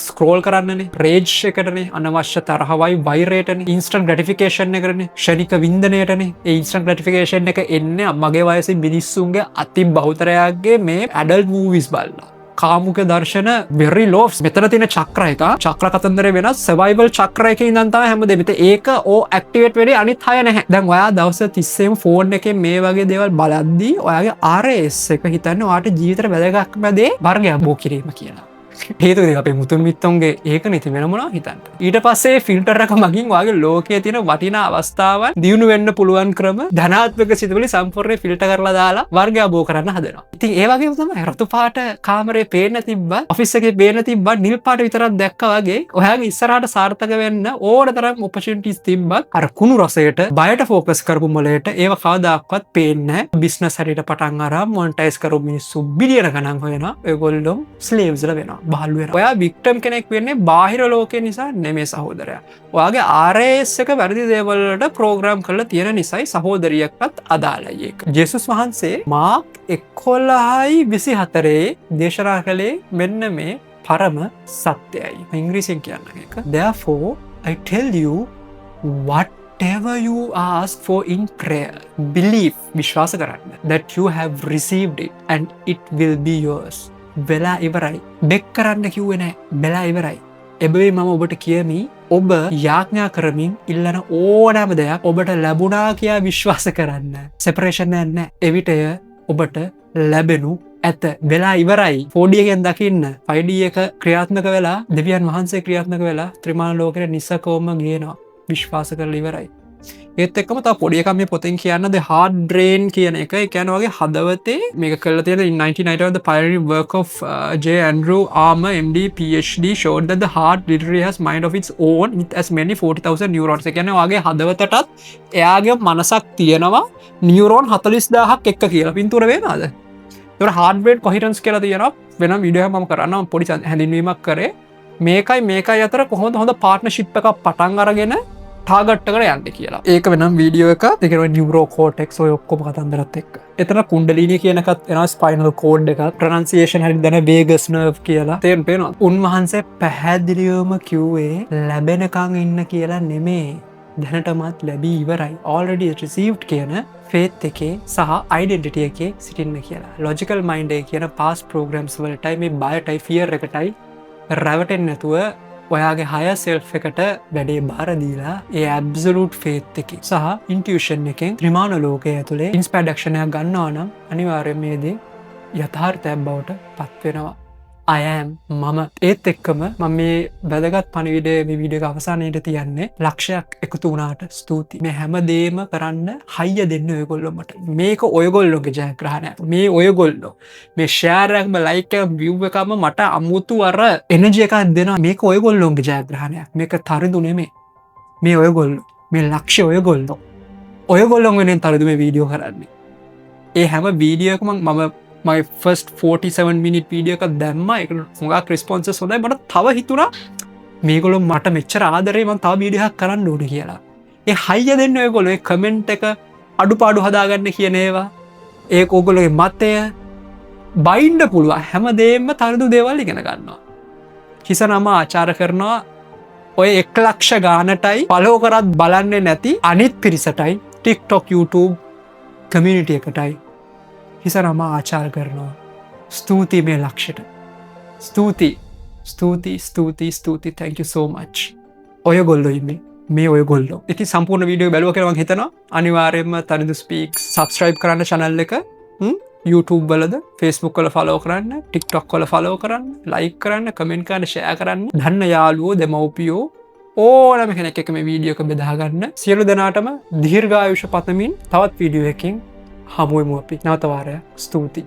ස්ක්‍රෝල් කරන්නනේ රේජ් එකටනේ අනවශ්‍ය තරහවයි වෛරයටනේ ඉන්ස්ටන්ට් ග්‍රැටිෆිකේෂන් එකටනේ ෂණික වින්දනයටනේ ඒ ඉන්ස්ටන්ට් ග්‍රැටිෆිකේෂන් එක එන්නේ මගේ වයසේ මිනිස්සුන්ගේ අති බහුතරයාගේ මේ ඇඩල්ට් මූවිස් බලලා කාමුක දර්ශන වෙරි ලෝස් මෙතන තියෙන චක්‍ර එක චක්‍ර කතන්දරේ වෙනස් සර්වයිවල් චක්‍රයක ඉඳන් තමයි හැමදේම. ඒක ඕ ඇක්ටිවේට් වෙන්නේ අනිත් අය නැහැ. දැන් ඔයා දවස් 30ෙම ෆෝන් එකේ මේ වගේ දේවල් බලද්දී ඔයාගේ RAS එක හිතන්නේ ඔයාට ජීවිතේට වැදගත්ම දේ වර්ගයක් බෝ කිරීම කියලා. හේතුව අපේ මුතුන් මිත්තොන්ගේ ඒක නෙති වෙන මොනවා හිතන්න. ඊට පස්සේ ෆිල්ටර් එක මගින් ඔයාගේ ලෝකයේ තියෙන වටිනා අවස්ථාවන් දියුණු වෙන්න පුළුවන් ක්‍රම ධනාත්මක සිතුවිලි සම්පූර්ණයෙන් ෆිල්ටර් කරලා දාලා වර්ගය බෝ කරන්න හදනවා. ඉතින් ඒ වගේම තමයි රතු පාට කාමරේ පේන්න තිබ්බා ඔෆිස් එකේ පේන්න තිබ්බා නිල් පාට විතරක් දැක්කා වගේ ඔයාගේ ඉස්සරහට සාර්ථක වෙන්න ඕන තරම් ඔපචුනිටිස් තිබ්බත් අර කුණු රසයට බයට ෆෝකස් කරපු මොලේට ඒව කවදාකවත් පේන්නේ නැහැ. බිස්නස් හරියට පටන් අරන් මොනිටයිස් කරපු මිනිස්සු බිලියන ගණන් හොයනවා. ඒගොල්ලෝ ස්ලේව්ස්ලා වෙනවා. බහල් වෙනවා. ඔයා වික්ටම් කෙනෙක් වෙන්නේ බාහිර ලෝකේ නිසා නෙමෙයි සහෝදරයා. ඔයාගේ RAS එක වැරදි දේවල් වලට ප්‍රෝග්‍රෑම් කරලා තියෙන නිසායි සහෝදරියක්වත් අදාළයි ඒක. ජේසුස් වහන්සේ මාක් 11:24 දේශනා කළේ මෙන්න මේ පරම සත්‍යයි. ඉංග්‍රීසියෙන් කියන්න එක. Therefore I tell you whatever you ask for in prayer, believe විශ්වාස කරන්න that you have received it and it will be yours. වෙලා ඉවරයි. බෙක් කරන්න කිව්වේ නෑ. වෙලා ඉවරයි. එබැවින් මම ඔබට කියමි ඔබ යාඥා කරමින් ඉල්ලන ඕනෑම දෙයක් ඔබට ලැබුණා කියා විශ්වාස කරන්න. සෙපරේෂන් නැහැ. එවිටය ඔබට ලැබෙනු ඇත. වෙලා ඉවරයි. 4D එකෙන් දකින්න 5D එක ක්‍රියාත්මක වෙලා දෙවියන් වහන්සේ ක්‍රියාත්මක වෙලා ත්‍රිමාන ලෝකෙට නිසකවම ගේනවා. විශ්වාස කරලා ඉවරයි. ඒත් එක්කම තව පොඩි එකක් මේ පොතෙන් කියන්න The Hard Brain කියන එක. ඒ කියන්නේ වගේ හදවතේ මේක කරලා තියෙන in 1991 the pioneering work of J. Andrew Armour MD PhD showed that the heart literally has mind of its own with as many 40,000 neurons. ඒ කියන්නේ වගේ හදවතටත් එයාගේ මනසක් තියෙනවා නියුරෝන් 40000ක් එක්ක කියලා. පින්තූර වෙනවද? ඒතර heart brain coherence කියලා තියෙනවා. වෙනම වීඩියෝ එකක් මම කරන්නම් පොඩි හැඳින්වීමක් කරේ. මේකයි අතර කොහොමද හොඳ පාර්ට්නර්ෂිප් එකක් පටන් අරගෙන ටාගට් එකට යන්න කියලා. ඒක වෙනම් වීඩියෝ එක. ඒක වෙන නියුරෝ කෝටෙක්ස් ඔය ඔක්කොම කතන්දරත් එක්ක. එතන කුණ්ඩලිනී කියන එකත් එනවා ස්පයිනල් කෝඩ් එකක්. ප්‍රොනන්සියේෂන් හරියට දැන වේගස් නර්ව් කියලා. තේරුම් පේනවා. උන්වහන්සේ පැහැදිලිවම කිව්වේ ලැබෙනකන් ඉන්න කියලා නෙමේ. දැනටමත් ලැබී ඉවරයි. already received කියන faith එකේ සහ identity එකේ සිටින්න කියලා. logical mind එක කියන past programs වලටයි මේ බයටයි fear එකටයි රැවටෙන්නේ නැතුව ඔයාගේ higher self එකට වැඩේ බාර දීලා ඒ absolute faith එකේ සහ intuition එකෙන් ත්‍රිමාන ලෝකයේ ඇතුලේ inspired action එකක් ගන්නවා නම් අනිවාර්යයෙන් මේ දේ යථාර්ථයක් බවට පත් වෙනවා. I am මම ඒත් එක්කම මම මේ වැදගත් පණිවිඩය මේ වීඩියෝ එක අවසානයේදී තියන්නේ ලක්ෂයක් එකතු වුණාට ස්තුතියි. මේ හැමදේම කරන්න හයිය දෙන්න ඔයගොල්ලොමට. මේක ඔයගොල්ලෝගේ ජයග්‍රහණයක්. මේ ඔයගොල්ලෝ මේ share එකම like එකම view එකම මට අමුතු අර energy එකක් දෙනවා. මේක ඔයගොල්ලෝගේ ජයග්‍රහණයක්. මේක තරිදු නෙමෙයි. මේ ඔයගොල්ලෝ මේ ලක්ෂ්‍ය ඔයගොල්ලෝ. ඔයගොල්ලෝ වෙනුවෙන් තරිදු මේ වීඩියෝ කරන්නේ. ඒ හැම වීඩියෝ එකම මම my first 47 minute video එකක් දැම්මා. ඒක හුඟක් responses හොඳයි. මට තව හිතුණා මේගොල්ලෝ මට මෙච්චර ආදරේ මම තව වීඩියෝ එකක් කරන්න ඕනේ කියලා. ඒ හයිය දෙන්න ඔයගොල්ලෝ ඒ කමෙන්ට් එක අඩුපාඩු හදාගන්න කියන ඒවා. ඒක ඔයගොල්ලෝගේ මතය බයින්ඩ පුළුවන් හැමදේම තනදු දේවල් ඉගෙන ගන්නවා. හිසනම ආචාර කරනවා ඔය 1 ලක්ෂ ගානටයි ෆලෝ කරත් බලන්නේ නැති අනිත් පිරිසටයි TikTok YouTube කමියුනිටි එකටයි හිසනම ආචාර කරනවා. ස්තුතියි මේ ලක්ෂයට. ස්තුති thank you so much. ඔයගොල්ලෝ ඉන්නේ මේ ඔයගොල්ලෝ. ඉතින් සම්පූර්ණ වීඩියෝ බැලුවා කියලා මම හිතනවා අනිවාර්යයෙන්ම තනිදු ස්පීක්ස් subscribe කරන්න channel එක. YouTube වලද Facebook වල follow කරන්න, TikTok වල follow කරන්න, like කරන්න, comment කරන්න, share කරන්න. දන්න යාළුවෝ දෙමව්පියෝ ඕනම කෙනෙක් එක්ක මේ වීඩියෝ එක බෙදා ගන්න. සියලු දෙනාටම දීර්ඝායුෂ පතමින් තවත් වීඩියෝ එකකින් හමු වෙමු අපි. නැවත වාරයක් ස්තුතියි.